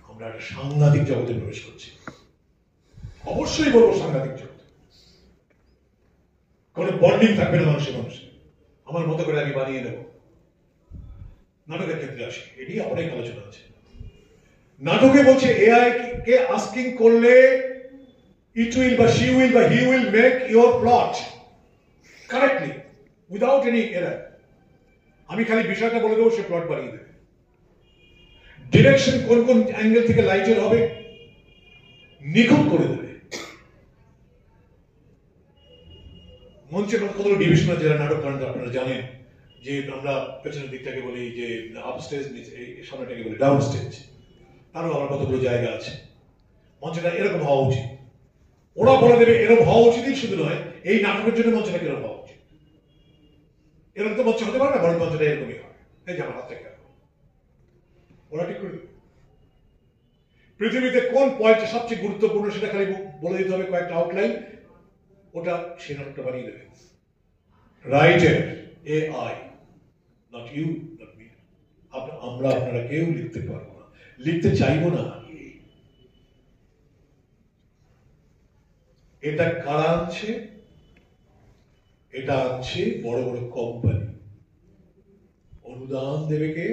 আমরা একটা সাংঘাতিক জগতে প্রবেশ করছি। অবশ্যই বলবো সাংঘাতিক জগৎ, কোনো বন্ডিং থাকবে না মানুষের মানুষের, আমার মতো করে আমি বানিয়ে নেব। নাটকের ক্ষেত্রে আসি, এটি অনেক আলোচনা আছে। নাটকে বলছে এআই কে আস্কিং করলে ইট উইল বা শি উইল বা he will make your plot correctly without any error. আমি খালি বিষয়টা বলে দেবো, সে প্লট বানিয়ে দেবে। ডিরেকশন কোন কোন অ্যাঙ্গেল থেকে লাইটের হবে নিখুঁত করে দেবে। মঞ্চের কতগুলো ডিভিশন আছে যারা নাটক করেন আপনারা জানেন, যে আমরা পেছনের দিকটাকে বলি যে আপ স্টেজ, সামনেটাকে বলি ডাউন স্টেজ, আরো আবার কতগুলো জায়গা আছে। মঞ্চটা এরকম হওয়া উচিত, ওরা বলে দেবে এরকম হওয়া উচিতই, শুধু নয় এই নাটকের জন্য মঞ্চটা কিরকম হওয়া উচিত। এরকম তো মঞ্চ হতে পারে না, বরং মঞ্চটা এরকমই হয়, এই যে আমার হাত থেকে ওরা ঠিক করে দেবে। পৃথিবীতে কোন পয়েন্টটা সবচেয়ে গুরুত্বপূর্ণ সেটা খালি বলে দিতে হবে, কয়েকটা আউটলাইন, ওটা সে নাটকটা বানিয়ে দেবে। Writer AI, not you not me. আমরা আপনারা কেউ লিখতে পারবো না, লিখতে চাইবো না। এটা কারা আনছে? এটা আনছে বড় বড় কোম্পানি। অনুদান দেবে কে?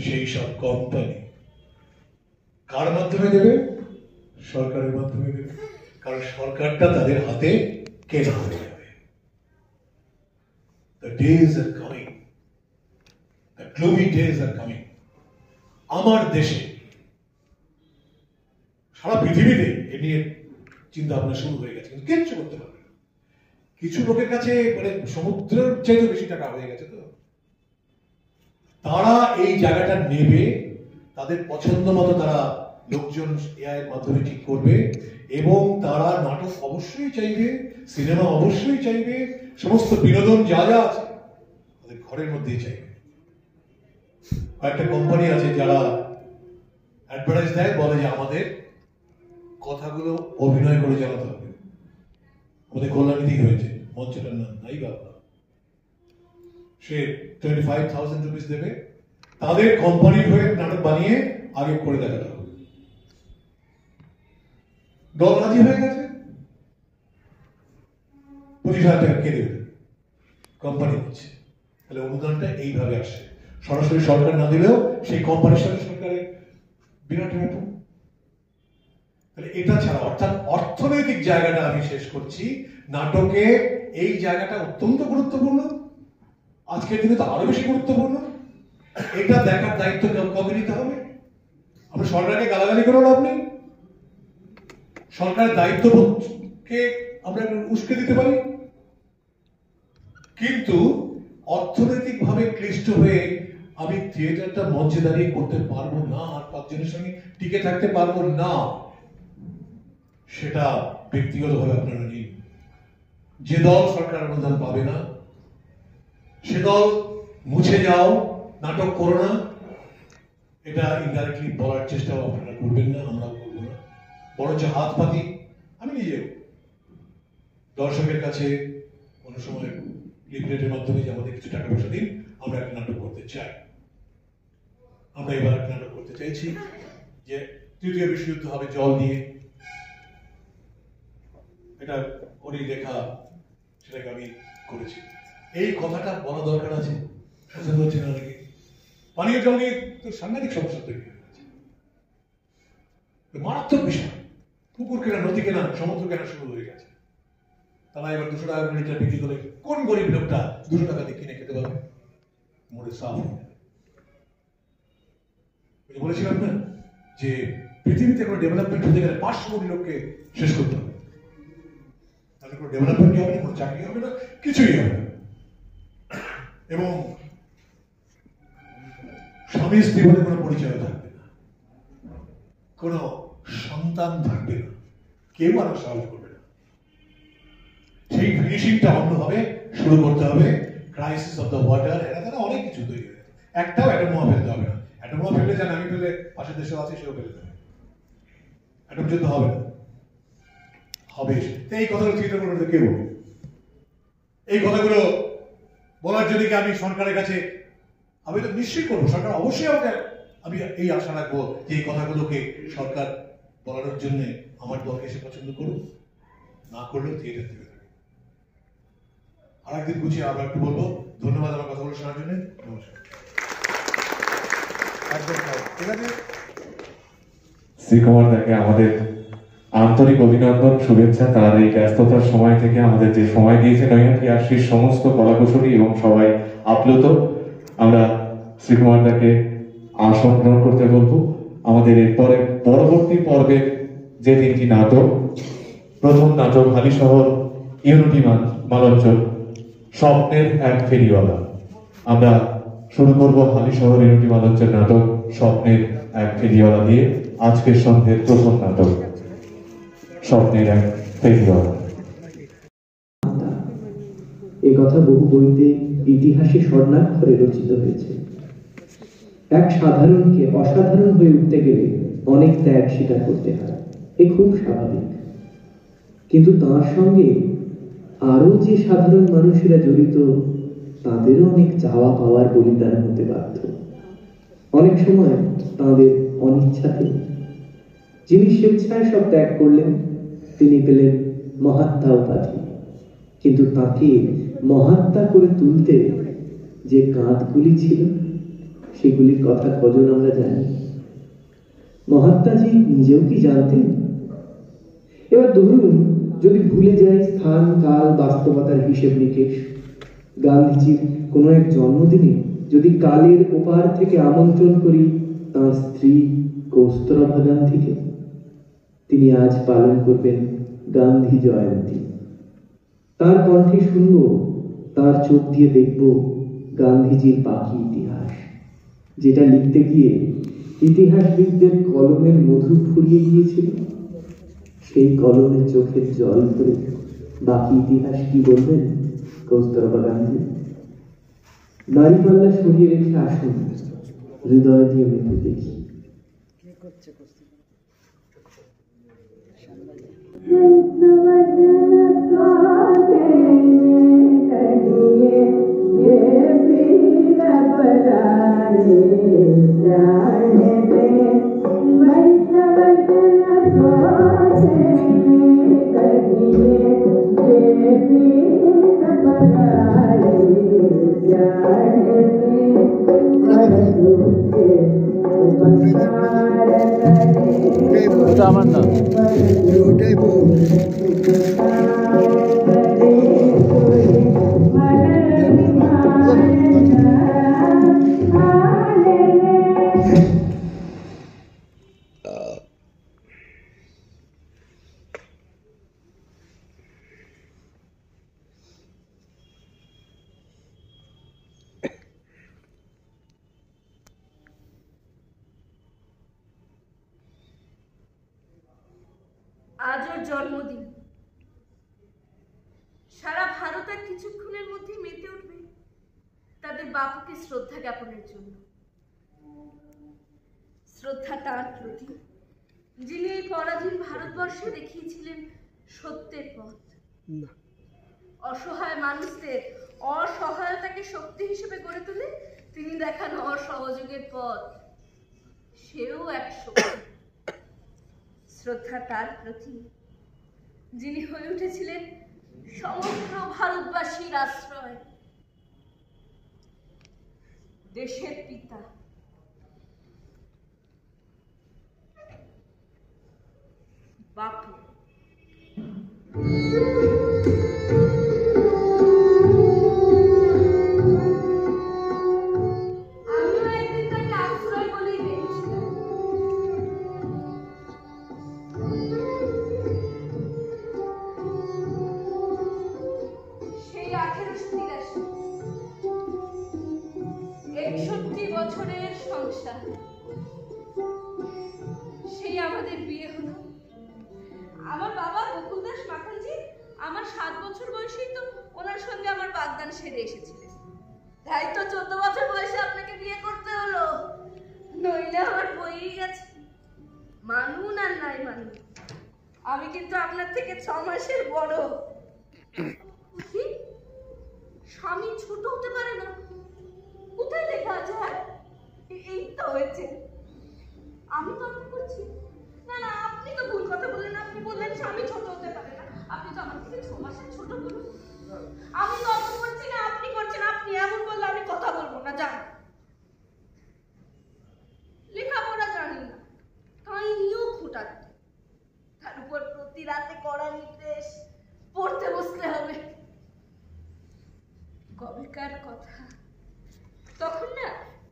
সেই সব কোম্পানি। কার মাধ্যমে দেবে? সরকারের মাধ্যমে দেবে, কারণ সরকারটা তাদের হাতে কেনা হয়ে যাবে। The days are coming, the gloomy days are coming. আমার দেশে, সারা পৃথিবীতে এ নিয়ে চিন্তা ভাবনা শুরু হয়ে গেছে, কিন্তু কিচ্ছু করতে পারবে না। কিছু লোকের কাছে মানে সমুদ্রের চাইতে বেশি টাকা হয়ে গেছে, তো তারা এই জায়গাটা নেবে, তাদের পছন্দ মতো তারা লোকজন এআই এর মাধ্যমে ঠিক করবে, এবং তারা নাটক অবশ্যই চাইবে, সিনেমা অবশ্যই চাইবে, সমস্ত বিনোদন যা যা আছে তাদের ঘরের মধ্যেই চাইবে। কয়েকটা কোম্পানি আছে যারা অ্যাডভার্টাইজ দেয়, বলে যে আমাদের কথাগুলো অভিনয় করে জানাতে হবে। আমাদের কল্যাণীতেই হয়েছে, মঞ্চটার নাম নাই বাবা, সে 25,000 রুপিস দেবে, তাদের কোম্পানির হয়ে নাটক বানিয়ে আগে করে দেখাতে হবে। দল রাজি হয়ে গেছে, 25,000 টাকা কে দেবে? কোম্পানি দিচ্ছে। তাহলে অনুদানটা এইভাবে আসে, সরাসরি সরকার না দিলেও সেই কোম্পানির সাথে সরকারের বিরাট ব্যাপার। তাহলে এটা ছাড়া, অর্থাৎ অর্থনৈতিক জায়গাটা আমি শেষ করছি, নাটকে এই জায়গাটা অত্যন্ত গুরুত্বপূর্ণ। আজকে আজকের দিনে তো আরো বেশি গুরুত্বপূর্ণ। এটা দেখার দায়িত্ব কবে নিতে হবে? আমরা সরকারকে গালাগালি করে লাভ নেই। সরকারের দায়িত্ববোধকে আমরা উস্কে দিতে পারি, কিন্তু অর্থনৈতিকভাবে ক্লিষ্ট হয়ে আমি থিয়েটারটা মঞ্চে দাঁড়িয়ে করতে পারবো না, আর পাঁচজনের সঙ্গে টিকে থাকতে পারবো না, সেটা ব্যক্তিগতভাবে আপনারা নিন। যে দল সরকার অনুদান পাবে না সে দল মুছে যাও, নাটক করো না, এটা ইনডাইরেক্টলি বলার চেষ্টাও আপনারা করবেন না, আমরাও করবো না। বরঞ্চ হাত পাতি আমি নিজেও দর্শকের কাছে কোনো সময় লিফলেটের মাধ্যমে যে আমাদের কিছু টাকা পয়সা দিন, আমরা একটা নাটক করতে চাই। আমরা এবার একটা নাটক করতে চাইছি যে তৃতীয় বিশ্বযুদ্ধ হবে জল দিয়ে, এটা ওরই লেখা, সেটাকে আমি করেছি। এই কথাটা বলা দরকার আছে, পছন্দ হচ্ছে না অনেকে। পানীয় জল নিয়ে তো সাংঘাতিক সমস্যা তৈরি হয়ে গেছে, মারাত্মক বিষয়। পুকুর কেনা, নদী কেনা, সমুদ্র কেনা শুরু হয়ে গেছে। তারা এবার 200 টাকা লিটার বিক্রি করে কোন গরিব লোকটা 200 টাকা দিয়ে কিনে খেতে পারবে? মরে সাফ হয়ে যাবে। বলেছিলাম না যে পৃথিবীতে কোনো ডেভেলপমেন্ট হতে গেলে 500 কোটি লোককে শেষ করতে হবে, তাহলে কোনো ডেভেলপমেন্টই হবে না, কোনো চাকরি হবে না, কিছুই হবে না। এবং স্বামী স্ত্রী বলে কোনো পরিচয় থাকবে না, কোনো সন্তান থাকবে না, কেউ আর সাহায্য করবে না। সেই ফিনিশিংটা অন্যভাবে শুরু করতে হবে। ক্রাইসিস অফ দ্য ওয়াটার, এরা তারা অনেক কিছু তৈরি হয়ে গেছে। একটাও অ্যাটম বোমা ফেলতে হবে না। অ্যাটম বোমা ফেললে যেন আমি ফেলে পাশের দেশে আছে সেও ফেলে দেবে, অ্যাটম যুদ্ধ হবে না, হবে। এই কথাগুলো চিন্তা করবে কে বলবে? এই কথাগুলো বলার জন্য কি আমি সরকারের কাছে আবেদন নিশ্চয়ই করবো। সরকার অবশ্যই আমাকে, আমি এই আশা রাখবো যে এই কথাগুলোকে সরকার বলানোর জন্য আমার দলকে এসে পছন্দ করুন, না করলেও থিয়েটার থেকে থাকে। আর একদিন গুছিয়ে আবার একটু বলবো। ধন্যবাদ আমার কথাগুলো শোনার জন্য। নমস্কার। একদম ঠিক আছে। শ্রীকুমার দাকে আমাদের আন্তরিক অভিনন্দন, শুভেচ্ছা। তার এই ব্যস্ততার সময় থেকে আমাদের যে সময় দিয়েছে নৈহাটি আশির সমস্ত কলাকুশলী এবং সবাই আপ্লুত। আমরা শ্রীকুমার দাকে আসন গ্রহণ করতে বলবো। আমাদের এরপরে পরবর্তী পর্বের যে 3টি নাটক, প্রথম নাটক হালিশহর ইউনিটি মঞ্চ স্বপ্নের এক ফেরিওয়ালা। আমরা শুরু করবো হালিশহর ইউনিটি মঞ্চের নাটক স্বপ্নের এক ফেরিওয়ালা দিয়ে। আজকের সন্ধ্যের প্রথম নাটক স্বপ্নের এক ফেরিওয়ালা। এ কথা বহু বইতে ইতিহাসে স্বর্ণাক্ষরে রচিত হয়েছে। এক সাধারণকে অসাধারণ হয়ে উঠতে গেলে অনেক ত্যাগ স্বীকার করতে হয়, এ খুব স্বাভাবিক। কিন্তু তার সঙ্গে আরো যে সাধারণ মানুষেরা জড়িত, তাদেরও অনেক চাওয়া পাওয়ার বলিদান হতে বাধ্য, অনেক সময় তাদের অনিচ্ছাতে। যিনি স্বেচ্ছায় সব ত্যাগ করলেন তিনি পেলেন মহাত্মা উপাধি। কিন্তু তাকে মহাত্মা করে তুলতে যে কাঁধগুলি ছিল সেগুলির কথা কজন আমরা জানি? মহাত্মাজি নিজেও কি জানতেন? এবার ধরুন যদি ভুলে যাই স্থান, কাল, বাস্তবতার হিসেব নিকেশ, গান্ধীজির কোনো এক জন্মদিনে যদি কালের ওপার থেকে আমন্ত্রণ করি তাঁর স্ত্রী কৌস্তরভা গান্ধীকে, তিনি আজ পালন করবেন গান্ধী জয়ন্তী। তার কণ্ঠে শুনব, তার চোখ দিয়ে দেখব গান্ধীজির বাকি ইতিহাস, যেটা লিখতে গিয়ে ইতিহাসবিদদের কলমের মধু ফুরিয়ে গিয়েছিল। সেই কলমের চোখের জল ধরে বাকি ইতিহাস কি বলবেন কৌস্তরভা গান্ধী? দাড়িপাল্লা সরিয়ে রেখে আসুন, হৃদয় দিয়ে মেপে দেখি। আমার না ওটাই আজ ওর জন্মদিন। সারা ভারত আর কিছুক্ষণের মধ্যে মেতে উঠবে তাদের বাপুকে শ্রদ্ধা জ্ঞাপনের জন্য। শ্রদ্ধা তার প্রতি, যিনি এই পরাধীন ভারতবর্ষে দেখিয়েছিলেন সত্যের পথ। অসহায় মানুষদের অসহায়তাকে শক্তি হিসেবে গড়ে তুলে তিনি দেখান অসহযোগের পথ। সেও এক শক্তি। শ্রদ্ধা তার প্রতি, যিনি হয়ে উঠেছিলেন সমগ্র ভারতবাসীর আশ্রয়। দেশের পিতা, বাপু। আমিও একদিন তাকে আশ্রয় বলেই দেখেছিলাম। সেই 1883, 61 বছরের সংসার। সেই আমাদের বিয়ে হলো। আমার বাবা গোকুল দাস মাখনজি আমার 7 বছর বয়সেই তো ওনার সঙ্গে আমার বাগদান সেরে এসেছিলেন। তাই তো 14 বছর বয়সে আপনাকে বিয়ে করতে হলো, নইলে আমার বইই গেছে। মানুন আর নাই মানুন, আমি কিন্তু আপনার থেকে 6 মাসের বড়। কি? স্বামী ছোট হতে পারে না? কোথায় লেখা আছে? এই তো হয়েছে। আমি তর্ক করছি? না না, আপনি তো ভুল কথা বললেন। আপনি বললেন স্বামী ছোট হতে পারে না। আপনি তো আমার থেকে 6 মাসের ছোট বলুন। আমি তর্ক করছি না, আপনি করছেন। আপনি এমন বললে আমি কথা বলবো না, জান। লেখাপড়া জানি না, কাহিনীও খোটাতে, তার উপর প্রতি রাতে কড়া নির্দেশ, পড়তে বসতে হবে। কবেকার কথা, তখন না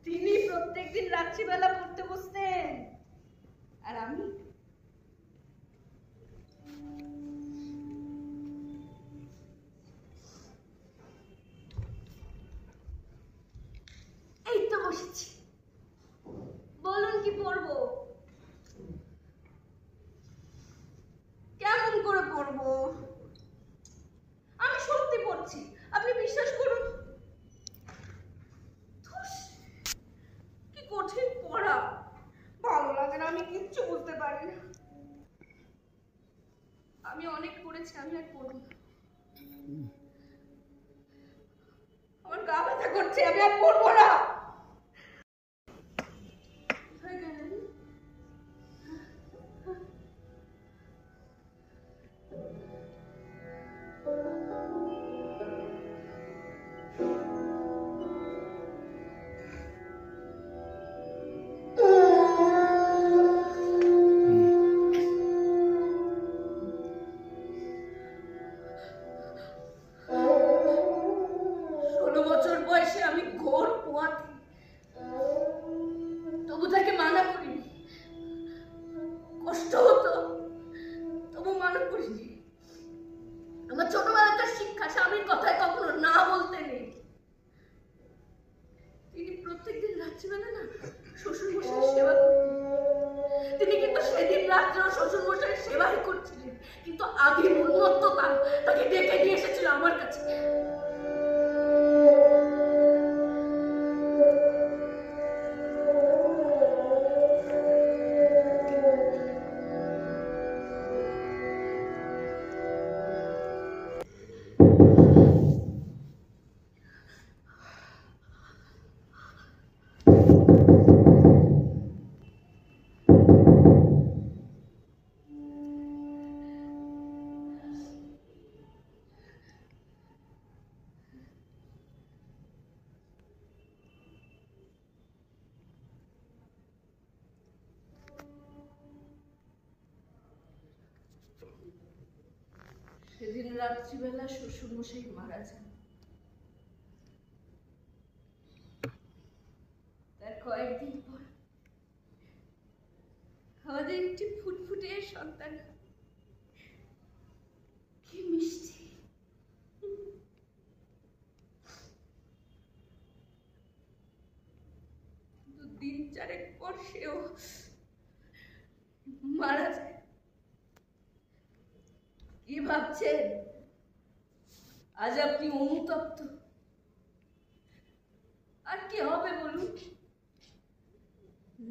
তিনি প্রত্যেকদিন রাত্রিবেলা পড়তে বসতেন, আর আমি এই তো বসেছি। বলুন কি পড়বো? কেমন করে পড়বো? আমি সত্যি পড়ছি, আপনি বিশ্বাস করুন। কি কঠিন পড়া, ভালো লাগে না, আমি কিচ্ছু বুঝতে পারি না। আমি অনেক পড়েছি, আমি আর পড়ব না। আমার গা ব্যথা করছে, আমি আর পড়বো না। কোথায় গেলেন? সেদিন রাত্রিবেলা শ্বশুরমশাই মারা যান। তার কয়েকদিন পর আমাদের একটি ফুটফুটে সন্তান। কি মিষ্টি! দিন 4 পর সেও মারা যায়। ভাবছেন আজ আপনি অনুতপ্ত? আর কি হবে বলুন?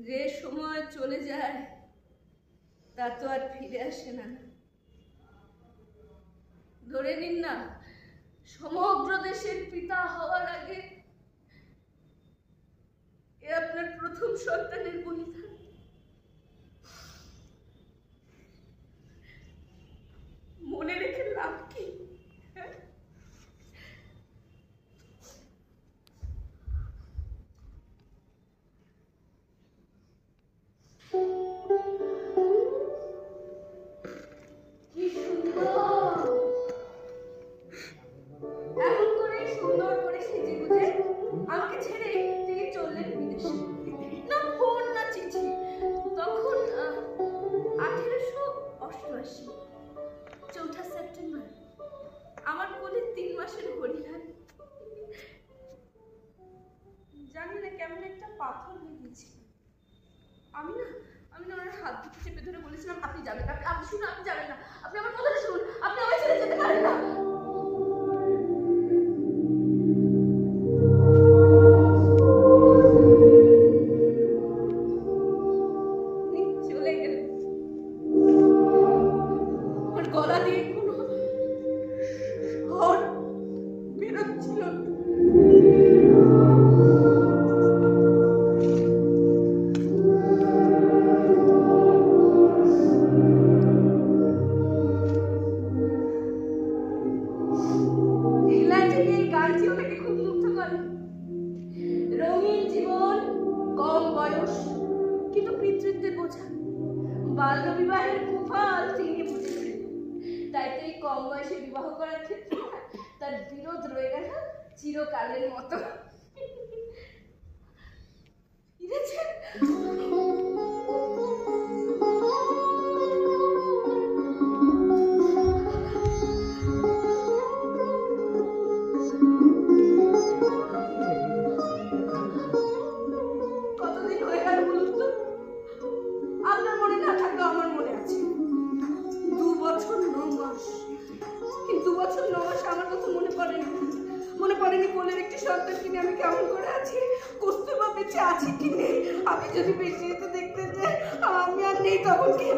যে সময় চলে যায় তা তো আর ফিরে আসে না। ধরে নিন না, সমগ্র দেশের পিতা হওয়ার আগে এ আপনার প্রথম সন্তানের বলিদান। মনে রেখে লাভ কি? কি সুন্দর! এমন করে সুন্দর করে সেজে গুজে আমাকে ছেড়ে তিনি চললেন বিদেশে। না ফোন না চিঠি। তখন 1888 4 সেপ্টেম্বর আমার কোলে 3 মাসের হরিলাল। জানি না কেমন একটা পাথর হয়ে গেছিল। আমি না ওনার হাত দুটো চেপে ধরে বলেছিলাম, আপনি যাবেন না, আপনি শুনুন, আপনি যাবেন না, আপনি আমার কথাটা শুনুন, আপনি আমায় ছেড়ে যেতে পারেন না। চলে গেলেন। আমার গলা দিয়ে কোনো স্বর বেরোচ্ছিল না। রঙিন জীবন, কম বয়স, কিন্তু পিতৃত্বের বোঝা, বাল্য বিবাহের কুফল তিনি বুঝেছেন। তাই তো এই কম বয়সে বিবাহ করার ক্ষেত্রে তার বিরোধ রয়ে গেল চিরকালের মতো। কতদিন হয়ে গেল বলুন তো? আপনার মনে না থাকলেও আমার মনে আছে। 2 বছর 9 মাস। কিন্তু 2 বছর 9 মাস আমার কথা মনে পড়েনি। মনে পড়েনি কোলের একটি সন্তান কিনে আমি কেমন করে আছি, কস্তুরবা বেঁচে আছে কি নেই। আমি যদি বেঁচে যেতে দেখতে যাই, আমি আর নেই তখন কি?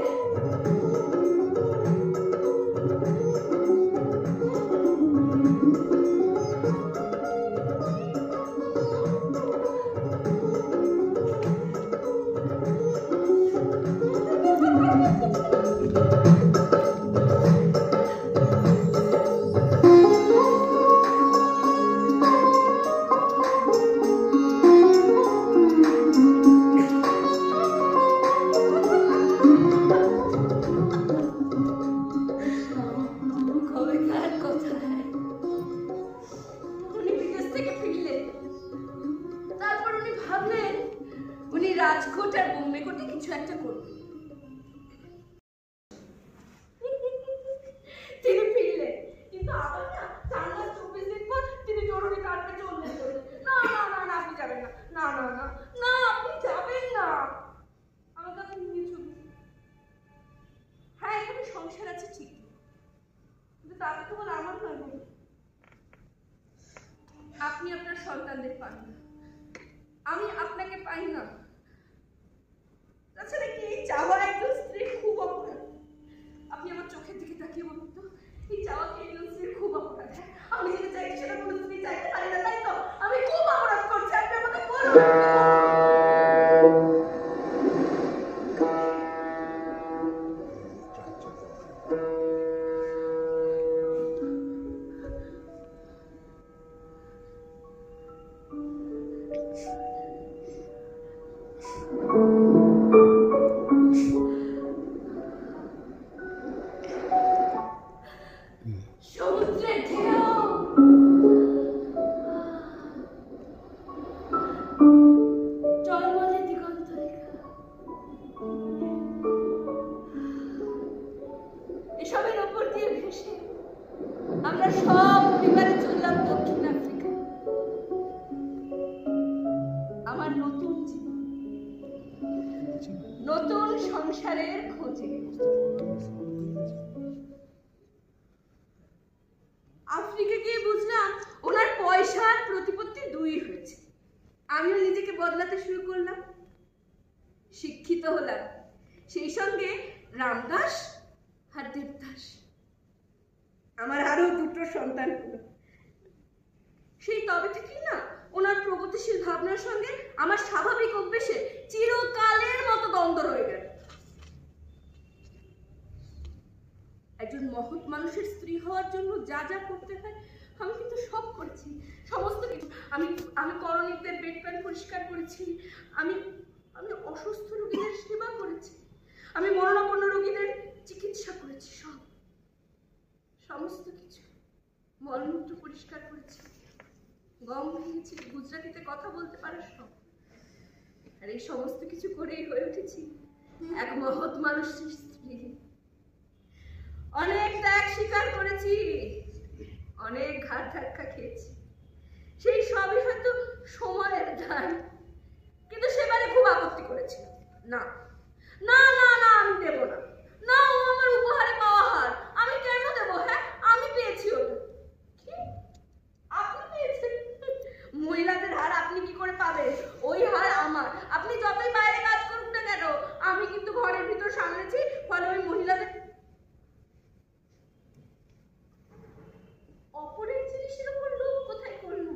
রাজকোট আর বোম্বে কোটে কিছু একটা করবে। তিনি ফিরলেন, কিন্তু আবার না 4 মাস 24 দিন পর তিনি জরুরি কারণে চললেন। না না না না, আপনি যাবেন না, না না না না, আপনি যাবেন না। আমার কাছে নিয়ে চলুন। হ্যাঁ, এখানে সংসার আছে ঠিক, কিন্তু তাতে তো বলে আমার নয়। আপনি আপনার সন্তানদের পান না, আমি আপনাকে পাই না। তাছাড়া কি এই চাওয়া একজন স্ত্রীর খুব অপরাধ? আপনি আমার চোখের দিকে তাকিয়ে বলুন তো, এই চাওয়া কি একজন স্ত্রীর খুব অপরাধ? আমি যেটা চাই সেটা কোনো স্ত্রী চাইতে পারি না, তাই তো? আমি খুব অপরাধ করছি, আপনি আমাকে বলুন। 2 হয়েছে। আমিও নিজেকে বদলাতে শুরু করলাম, শিক্ষিত হলাম, সেই সঙ্গে রামদাস আর দেবদাস। আমার আরো 2টো সন্তান হলো। সেই তবে থেকেই না ওনার প্রগতিশীল ভাবনার সঙ্গে আমার স্বাভাবিক অভ্যেসে চিরকালের মতো দ্বন্দ্ব রয়ে গেল। একজন মহৎ মানুষের স্ত্রী হওয়ার জন্য যা যা করতে হয় আমি কিন্তু সব করেছি, সমস্ত কিছু। আমি করণিকদের বেড প্যান পরিষ্কার করেছি, আমি আমি অসুস্থ রোগীদের সেবা করেছি, আমি মরণাপন্ন রোগীদের চিকিৎসা করেছি, সমস্ত কিছু। মলমূত্র পরিষ্কার করেছি, গম ভেঙেছি, গুজরাটিতে কথা বলতে পারে সব। আর এই সমস্ত কিছু করেই হয়ে উঠেছি এক মহৎ মানুষের স্ত্রী। অনেক ত্যাগ স্বীকার করেছি, অনেক ঘাট ধাক্কা খেয়েছি, সেই সবই হয়তো সময়ের দান। কিন্তু সেবারে খুব আপত্তি করেছিল, না না না না আমি দেব না, না ও আমার উপহারে পাওয়া হার, আমি কেন দেব? হ্যাঁ আমি পেয়েছি ওটা। কি আপনি পেয়েছেন? মহিলাদের হার আপনি কি করে পাবেন? ওই হার আমার। আপনি যতই বাইরে কাজ করুন না কেন, আমি কিন্তু ঘরের ভিতর সামলেছি, ফলে ওই মহিলাদের অপরের জিনিসের উপর লোভ কোথায় করলো?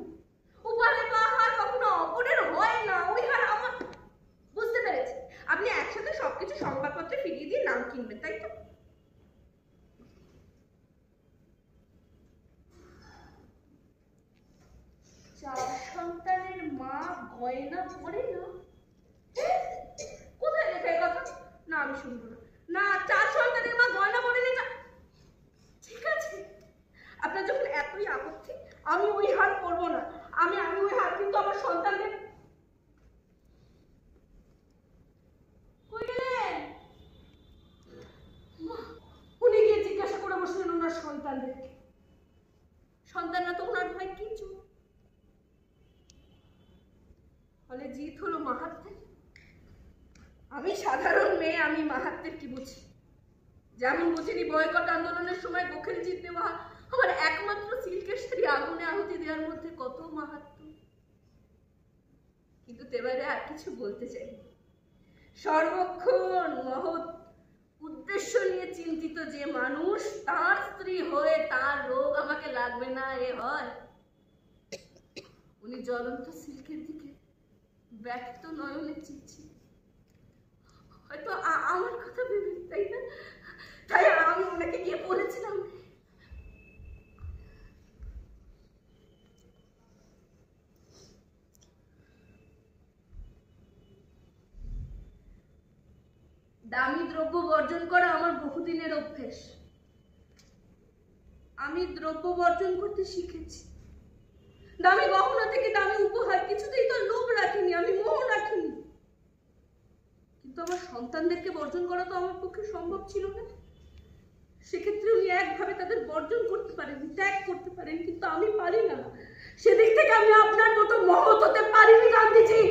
উপহারে পাওয়া হার কখনো অপরের হয় না, ওই হার আমার। বুঝতে পেরেছি, আপনি একসাথে সবকিছু সংবাদপত্রে ফিরিয়ে দিয়ে নাম কিনবেন, তাই তো? চার সন্তানের মা গয়না পরে না? কোথায় লেখা কথা? না আমি শুনবো না। না, 4 সন্তানের মা গয়না পরেনি। ঠিক আছে, আপনার যখন এতই আপত্তি, আমি ওই হার পরবো না। আমি ওই হার কিন্তু আমার সন্তানদের। কই গেলেন? উনি গিয়ে জিজ্ঞাসা করে বসলেন ওনার সন্তানদেরকে। সন্তানরা তো ওনার ভয় কিছু। ফলে জিত হলো মাহাত্মের। আমি সাধারণ মেয়ে, আমি মাহাত্মের কি বুঝি? যেমন বুঝিনি বয়কট আন্দোলনের সময় গোখেল জিত দেওয়া আমার একমাত্র সিল্কের শাড়ি আগুনে আহুতি দেওয়ার মধ্যে কত মাহাত্ম। কিন্তু এবারে আর কিছু বলতে চাই। সর্বক্ষণ মহৎ উদ্দেশ্য নিয়ে চিন্তিত যে মানুষ, তার স্ত্রী হয়ে তার রোগ আমাকে লাগবে না এ হয়? উনি জ্বলন্ত সিল্কের দিকে ব্যক্ত নয়নে চিঠি, হয়তো আমার কথা ভেবে, তাই না? তাই আমি ওনাকে গিয়ে বলেছিলাম, দামি দ্রব্য বর্জন করা আমার বহুদিনের অভ্যেস। আমি দ্রব্য বর্জন করতে শিখেছি। দামি গহনা থেকে দামি উপহার কিছুতেই তো লোভ রাখিনি, আমি মোহ রাখিনি। কিন্তু আমার সন্তানদেরকে বর্জন করা তো আমার পক্ষে সম্ভব ছিল না। সেক্ষেত্রে উনি একভাবে তাদের বর্জন করতে পারেন, ত্যাগ করতে পারেন, কিন্তু আমি পারি না। সেদিক থেকে আমি আপনার মতো মহৎ হতে পারিনি গান্ধীজি।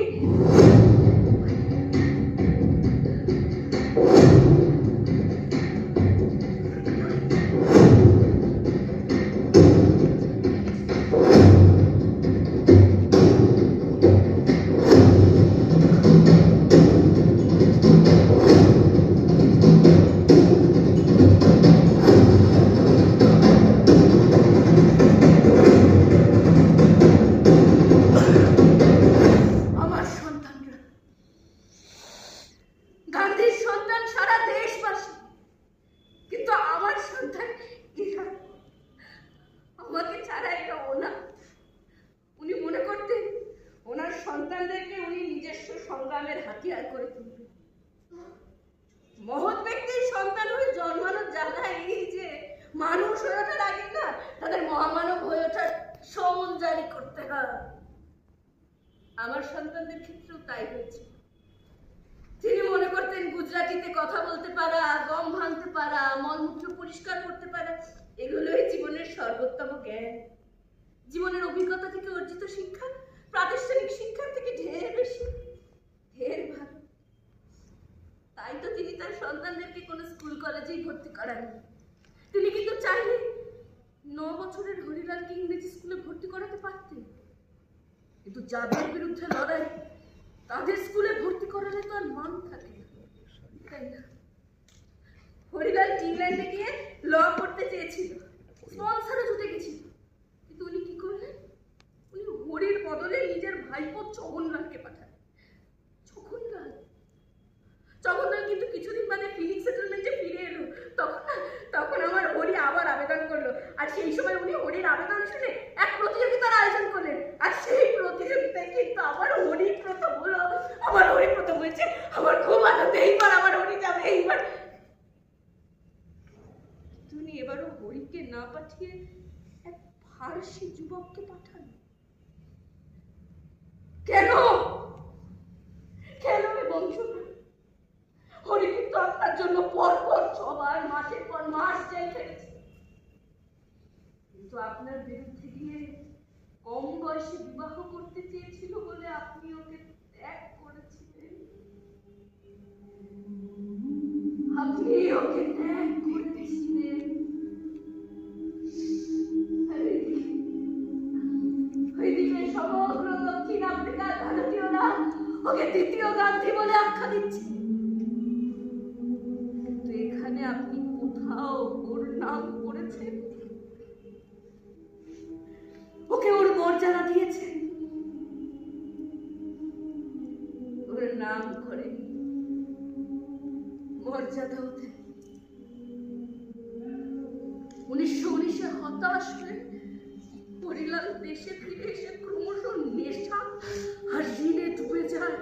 মহৎ ব্যক্তির সন্তান হয়ে জন্মানোর জায়গা এই যে মানুষ হয়ে ওঠার আগে না তাদের মহামানব হয়ে ওঠার সমন জারি করতে হয়। আমার সন্তানদের ক্ষেত্রেও তাই হয়েছে। তিনি মনে করতেন গুজরাটিতে কথা বলতে পারা, গম ভাঙতে পারা, মলমূত্র পরিষ্কার করতে পারা এগুলোই জীবনের সর্বোত্তম জ্ঞান। জীবনের অভিজ্ঞতা থেকে অর্জিত শিক্ষা প্রাতিষ্ঠানিক শিক্ষার থেকে ঢের বেশি, ঢের ভালো। তাই তো তিনি তার সন্তানদেরকে কোনো স্কুল কলেজেই ভর্তি করাননি। তিনি কিন্তু চাইলে 9 বছরের হরিলালকে ইংরেজি স্কুলে ভর্তি করাতে পারতেন, কিন্তু যাদের বিরুদ্ধে লড়াই তাদের স্কুলে ভর্তি করালে তো আর মান থাকে না, তাই না? হরিলাল ইংল্যান্ডে গিয়ে ল পড়তে চেয়েছিল, স্পন্সরও জুটে গেছিল, কিন্তু উনি কি করলেন? উনি হরির বদলে নিজের ভাইপো জগন্নাথকে পাঠালেন। জগন্নাথ কিন্তু কিছুদিন বাদে ফিনিক্স সেটেলমেন্টে ফিরে এলো। তখন আমার হরি আবার আবেদন করলো, আর সেই সময় উনি হরির আবেদন শুনে এক প্রতিযোগিতার আয়োজন করলেন, আর সেই প্রতিযোগিতায় কিন্তু আমার হরি প্রথম হলো। আমার হরি প্রথম হয়েছে, আমার খুব আনন্দ, এইবার আমার হরি যাবে। এইবার তুমি এবারও হরিকে না পাঠিয়ে এক ফারসি যুবককে পাঠান কেন? কেন বংশ? হরি কিন্তু আপনার জন্য পরপর 6 বার মাসের পর মাস জেল খেটেছে, কিন্তু আপনার বিরুদ্ধে গিয়ে কম বয়সে বিবাহ করতে চেয়েছিল বলে আপনি ওকে ত্যাগ করেছিলেন। আপনি ওকে ত্যাগ করেছিলেন। ওইদিকে সমগ্র দক্ষিণ আফ্রিকার ভারতীয়রা ওকে দ্বিতীয় গান্ধী বলে আখ্যা দিচ্ছে, কিন্তু এখানে আপনি কোথাও ওর নাম করেছেন? ওকে ওর মর্যাদা দিয়েছেন, ওর নাম করে মর্যাদা হতে 1919-এ হতাশ হয়ে হরিলাল দেশে ফিরে এসে ক্রমশ নেশা আর ঋণে ডুবে যায়।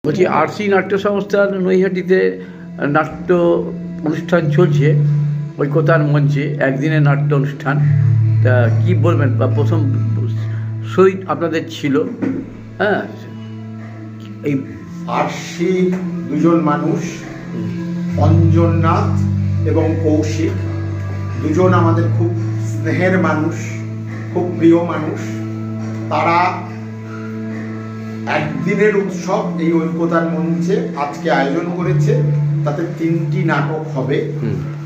বলছি আরসি নাট্য সংস্থার নৈহাটিতে নাট্য অনুষ্ঠান চলছে, ঐক্যতার মঞ্চে একদিনের নাট্য অনুষ্ঠান। তা কি বলবেন? বা প্রথম সই আপনাদের ছিল, হ্যাঁ, এই আরসি দুজন মানুষ, অঞ্জননাথ এবং কৌশিক, দুজন আমাদের খুব স্নেহের মানুষ, খুব প্রিয় মানুষ। তারা একদিনের উৎসব এই ঐক্যতার মঞ্চে আজকে আয়োজন করেছে। তাতে 3টি নাটক হবে।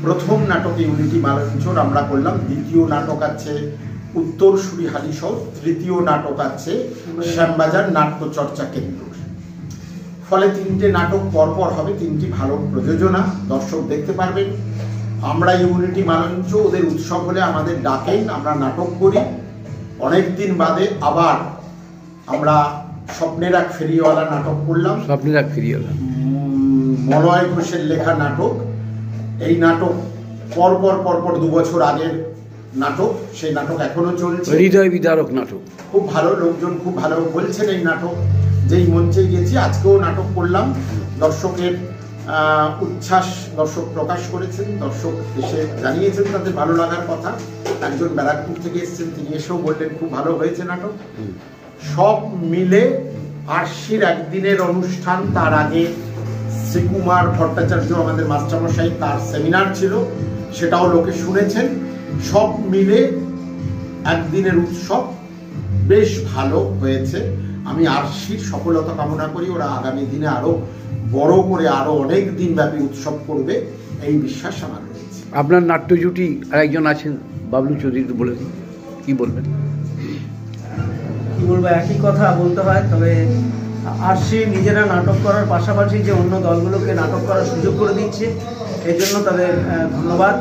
প্রথম নাটক ইউনিটি মালঞ্চর আমরা করলাম, দ্বিতীয় নাটক আছে উত্তরসূরি হালিশহর, তৃতীয় নাটক আছে শ্যামবাজার নাট্যচর্চা কেন্দ্র। ফলে 3টে নাটক পরপর হবে, 3টি ভালো প্রযোজনা, দর্শক দেখতে পারবেন। আমরা ইউনিটি মালঞ্চ ওদের উৎসব হলে আমাদের ডাকেন, আমরা নাটক করি। অনেক দিন বাদে আবার আমরা স্বপ্নের এক ফেরিওয়ালা নাটক করলাম, স্বপ্নের এক ফেরিওয়ালা, মলয় ঘোষের লেখা নাটক। এই নাটক পরপর 2 বছর আগের নাটক, সেই নাটক এখনো চলছে। হৃদয় বিদারক নাটক, খুব ভালো, লোকজন খুব ভালো বলছেন এই নাটক। যেই মঞ্চে গেছি, আজকেও নাটক করলাম, দর্শকের উচ্ছ্বাস দর্শক প্রকাশ করেছেন, দর্শক এসে জানিয়েছেন তাদের ভালো লাগার কথা। একজন ব্যারাকপুর থেকে এসেছেন, তিনি এসেও বললেন খুব ভালো হয়েছে নাটক। সব মিলে আরসির একদিনের অনুষ্ঠান, তার আগে শ্রীকুমার ভট্টাচার্য আমাদের মাস্টারমশাই, তার সেমিনার ছিল, সেটাও লোকে শুনেছেন। সব মিলে একদিনের উৎসব বেশ ভালো হয়েছে। আমি আরসির সফলতা কামনা করি, ওরা আগামী দিনে আরো বড় করে আরো অনেক দিন ব্যাপী উৎসব করবে, এই বিশ্বাস আমার রয়েছে। আপনার নাট্য জুটি আর একজন আছেন বাবলু চৌধুরী, বলে দিন কি বলবেন? কি বলবো, একই কথা বলতে হয়। তবে আরসি নিজেরা নাটক করার পাশাপাশি যে অন্য দলগুলোকে নাটক করার সুযোগ করে দিচ্ছে, এর জন্য তাদের ধন্যবাদ।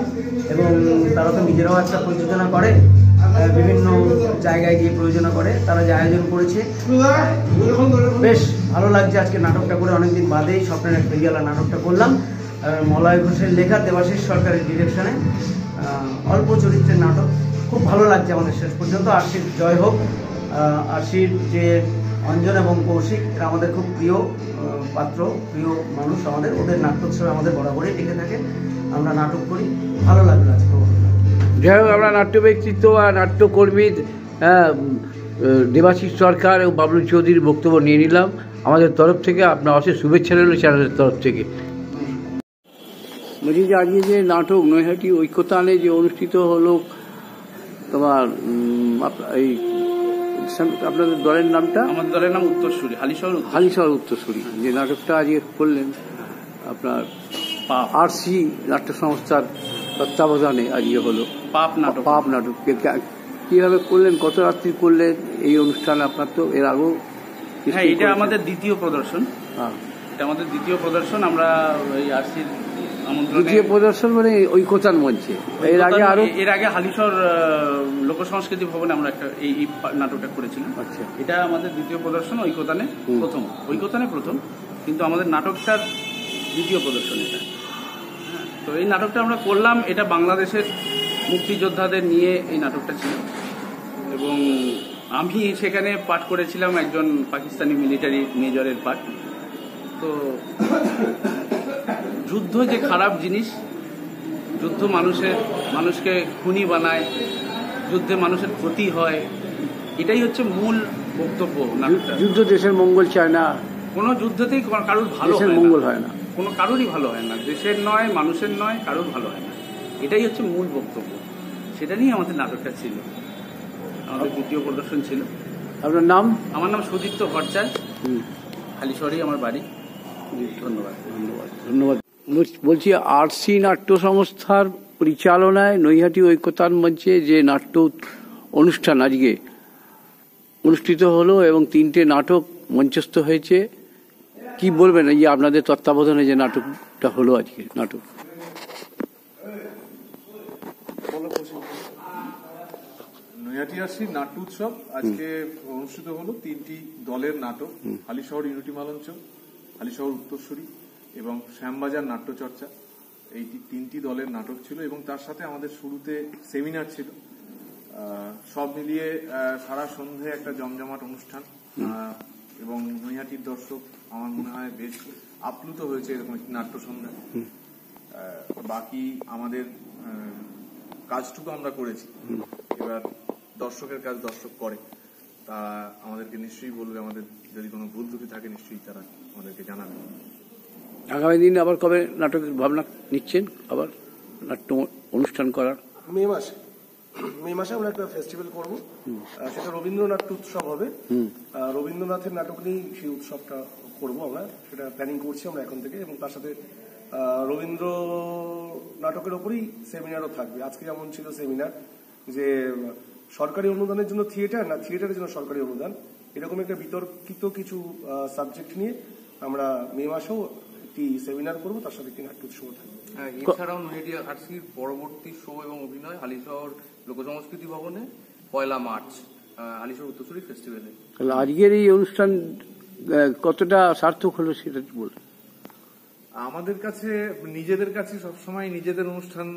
এবং তারা তো নিজেরাও একটা প্রযোজনা করে, বিভিন্ন জায়গায় গিয়ে প্রযোজনা করে, তারা যে আয়োজন করেছে বেশ ভালো লাগছে। আজকে নাটকটা করে অনেকদিন বাদেই স্বপ্নের এক ফেরিওয়ালা নাটকটা করলাম, মলয় ঘোষের লেখা, দেবাশিস সরকারের ডিরেকশনে, অল্প চরিত্রের নাটক। খুব ভালো লাগছে আমাদের শেষ পর্যন্ত। আরসির জয় হোক। আরসির যে অঞ্জন এবং কৌশিক, এরা আমাদের খুব প্রিয় পাত্র, প্রিয় মানুষ আমাদের। ওদের নাট্যোৎসবে আমাদের বরাবরই টিকে থাকে, আমরা নাটক করি, ভালো লাগলো আজকে। যাই হোক, আমরা নাট্য ব্যক্তিত্ব আর নাট্যকর্মী দেবাশিস সরকার ও বাবলু চৌধুরীর বক্তব্য নিয়ে নিলাম আমাদের তরফ থেকে। আপনার অশেষ শুভেচ্ছা রইল চ্যানেলের তরফ থেকে। বলছি যে আজকে যে নাটক নৈহাটি ঐক্যতানে যে অনুষ্ঠিত হলো, তোমার এই আপনাদের দলের নামটা? আমাদের দলের নাম উত্তরসূরি, হালিশহর উত্তরসূরি। যে নাটকটা আজকে করলেন আপনার আরসি নাট্য সংস্থার তত্ত্বাবধানে আজকে হলো পাপ নাটক। কিভাবে করলেন, কত রাত্রি করলেন এই অনুষ্ঠান? আপনার তো এর আগেও হ্যাঁ, এটা আমাদের দ্বিতীয় প্রদর্শন। হ্যাঁ, এটা আমাদের দ্বিতীয় প্রদর্শন। আমরা ওই আরসির আমন্ত্রণে দ্বিতীয় প্রদর্শন মানে ঐকতান মঞ্চে। এর আগে হালিশহর লোকসংস্কৃতি ভবনে আমরা একটা এই নাটকটা করেছিলাম। আচ্ছা, এটা আমাদের দ্বিতীয় প্রদর্শন। ঐকতানে প্রথম, কিন্তু আমাদের নাটকটার দ্বিতীয় প্রদর্শন এটা। হ্যাঁ, তো এই নাটকটা আমরা করলাম। এটা বাংলাদেশের মুক্তিযোদ্ধাদের নিয়ে এই নাটকটা ছিল, এবং আমি সেখানে পাঠ করেছিলাম একজন পাকিস্তানি মিলিটারি মেজরের পাঠ। তো যুদ্ধ যে খারাপ জিনিস, যুদ্ধ মানুষকে খুনি বানায়, যুদ্ধে মানুষের ক্ষতি হয়, এটাই হচ্ছে মূল বক্তব্য নাটকটা। যুদ্ধ দেশের মঙ্গল চায় না, কোনো যুদ্ধতেই কারোর ভালো মঙ্গল হয় না, কোনো কারোরই ভালো হয় না, দেশের নয়, মানুষের নয়, কারোর ভালো হয় না। এটাই হচ্ছে মূল বক্তব্য। সেটা নিয়ে আমাদের নাটকটা ছিল, আমাদের দ্বিতীয় প্রদর্শন ছিল। আপনার নাম? আমার নাম সুদীপ্ত ভট্টাচার্য, হালিশহরেই আমার বাড়ি। ধন্যবাদ। ধন্যবাদ। বলছি, আরসি নাট্য সংস্থার পরিচালনায় নৈহাটি ঐকতান মঞ্চে যে নাট্য অনুষ্ঠান আজকে অনুষ্ঠিত হলো এবং 3টে নাটক মঞ্চস্থ হয়েছে, কি বলবেন এই যে আপনাদের তত্ত্বাবধানে যে নাটকটা হলো আজকে? নাটক নৈহাটি আরসি নাট্য উৎসব আজকে অনুষ্ঠিত হলো 3টি দলের নাটক। হালিশহর ইউনিটি মঞ্চ, হালিশহর উত্তরসূরি এবং শ্যামবাজার নাট্যচর্চা, এই 3টি দলের নাটক ছিল। এবং তার সাথে আমাদের শুরুতে সেমিনার ছিল। সব মিলিয়ে সারা সন্ধে একটা জমজমাট অনুষ্ঠান, এবং নৈহাটির দর্শক আমার মনে হয় বেশ আপ্লুত হয়েছে এরকম একটি নাট্য সন্ধ্যা। বাকি আমাদের কাজটুকু আমরা করেছি, এবার দর্শকের কাজ দর্শক করে, তা আমাদেরকে নিশ্চয়ই বলবে। আমাদের যদি কোনো ভুল ত্রুটি থাকে নিশ্চয়ই তারা আমাদেরকে জানাবে। আগামী দিন আবার কবে নাটকের ভাবনা নিচ্ছেন, আবার নাট্য অনুষ্ঠান করার? মে মাসে আমরা একটা ফেস্টিভ্যাল করবো, সেটা রবীন্দ্রনাথ উৎসব হবে। রবীন্দ্রনাথের নাটক নিয়েই সেই উৎসবটা করবো আমরা, সেটা প্ল্যানিং করছি আমরা এখন থেকে। এবং তার সাথে রবীন্দ্র নাটকের ওপরেই সেমিনারও থাকবে। আজকে যেমন ছিল সেমিনার যে সরকারি অনুদানের জন্য থিয়েটার, না থিয়েটারের জন্য সরকারি অনুদান, এরকম একটা বিতর্কিত কিছু সাবজেক্ট নিয়ে আমরা মে মাসেও একটি সেমিনার করবো, তার সাথে একটি নাট্য উৎসব থাকবে। এছাড়াও নৈহাটি আরসির পরবর্তী শো এবং অভিনয় হালিশহর লোকসংস্কৃতি ভবনে 1 মার্চ হালিশহর উত্তরসূরি ফেস্টিভ্যালে। আজকের এই অনুষ্ঠান কতটা সার্থক হলো সেটা বলুন। আমাদের কাছে, নিজেদের কাছে সবসময় নিজেদের অনুষ্ঠান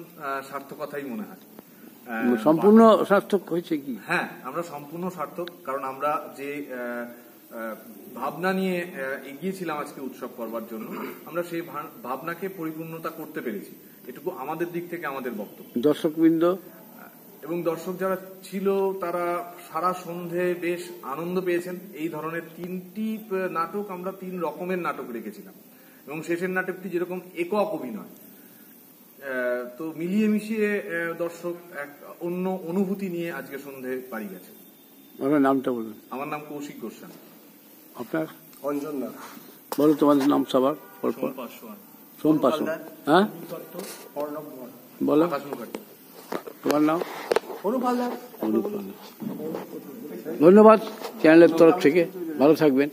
সার্থকতাই মনে হয়। সম্পূর্ণ সার্থক হয়েছে কি? হ্যাঁ, আমরা সম্পূর্ণ সার্থক, কারণ আমরা যে ভাবনা নিয়ে এগিয়েছিলাম আজকে উৎসব করবার জন্য, আমরা সেই ভাবনাকে পরিপূর্ণতা করতে পেরেছি। এটুকু আমাদের দিক থেকে আমাদের বক্তব্য। দর্শকবৃন্দ এবং দর্শক যারা ছিল তারা সারা সন্ধে বেশ আনন্দ পেয়েছেন। এই ধরনের 3টি নাটক আমরা 3 রকমের নাটক রেখেছিলাম, এবং শেষের নাটকটি যেরকম একক অভিনয়, তো মিলিয়ে মিশিয়ে দর্শক এক অন্য অনুভূতি নিয়ে আজকে সন্ধে বাড়ি গেছে। আপনার নামটা বলুন। আমার নাম কৌশিক গোস্বামী। আপনার? অঞ্জন নাথ। বলো তোমাদের নাম সবার। সোম পাসওয়ান। হ্যাঁ, বলো আকাশ মুখার্জি। তোমার নাম? ধন্যবাদ চ্যানেলের তরফ থেকে, ভালো থাকবেন।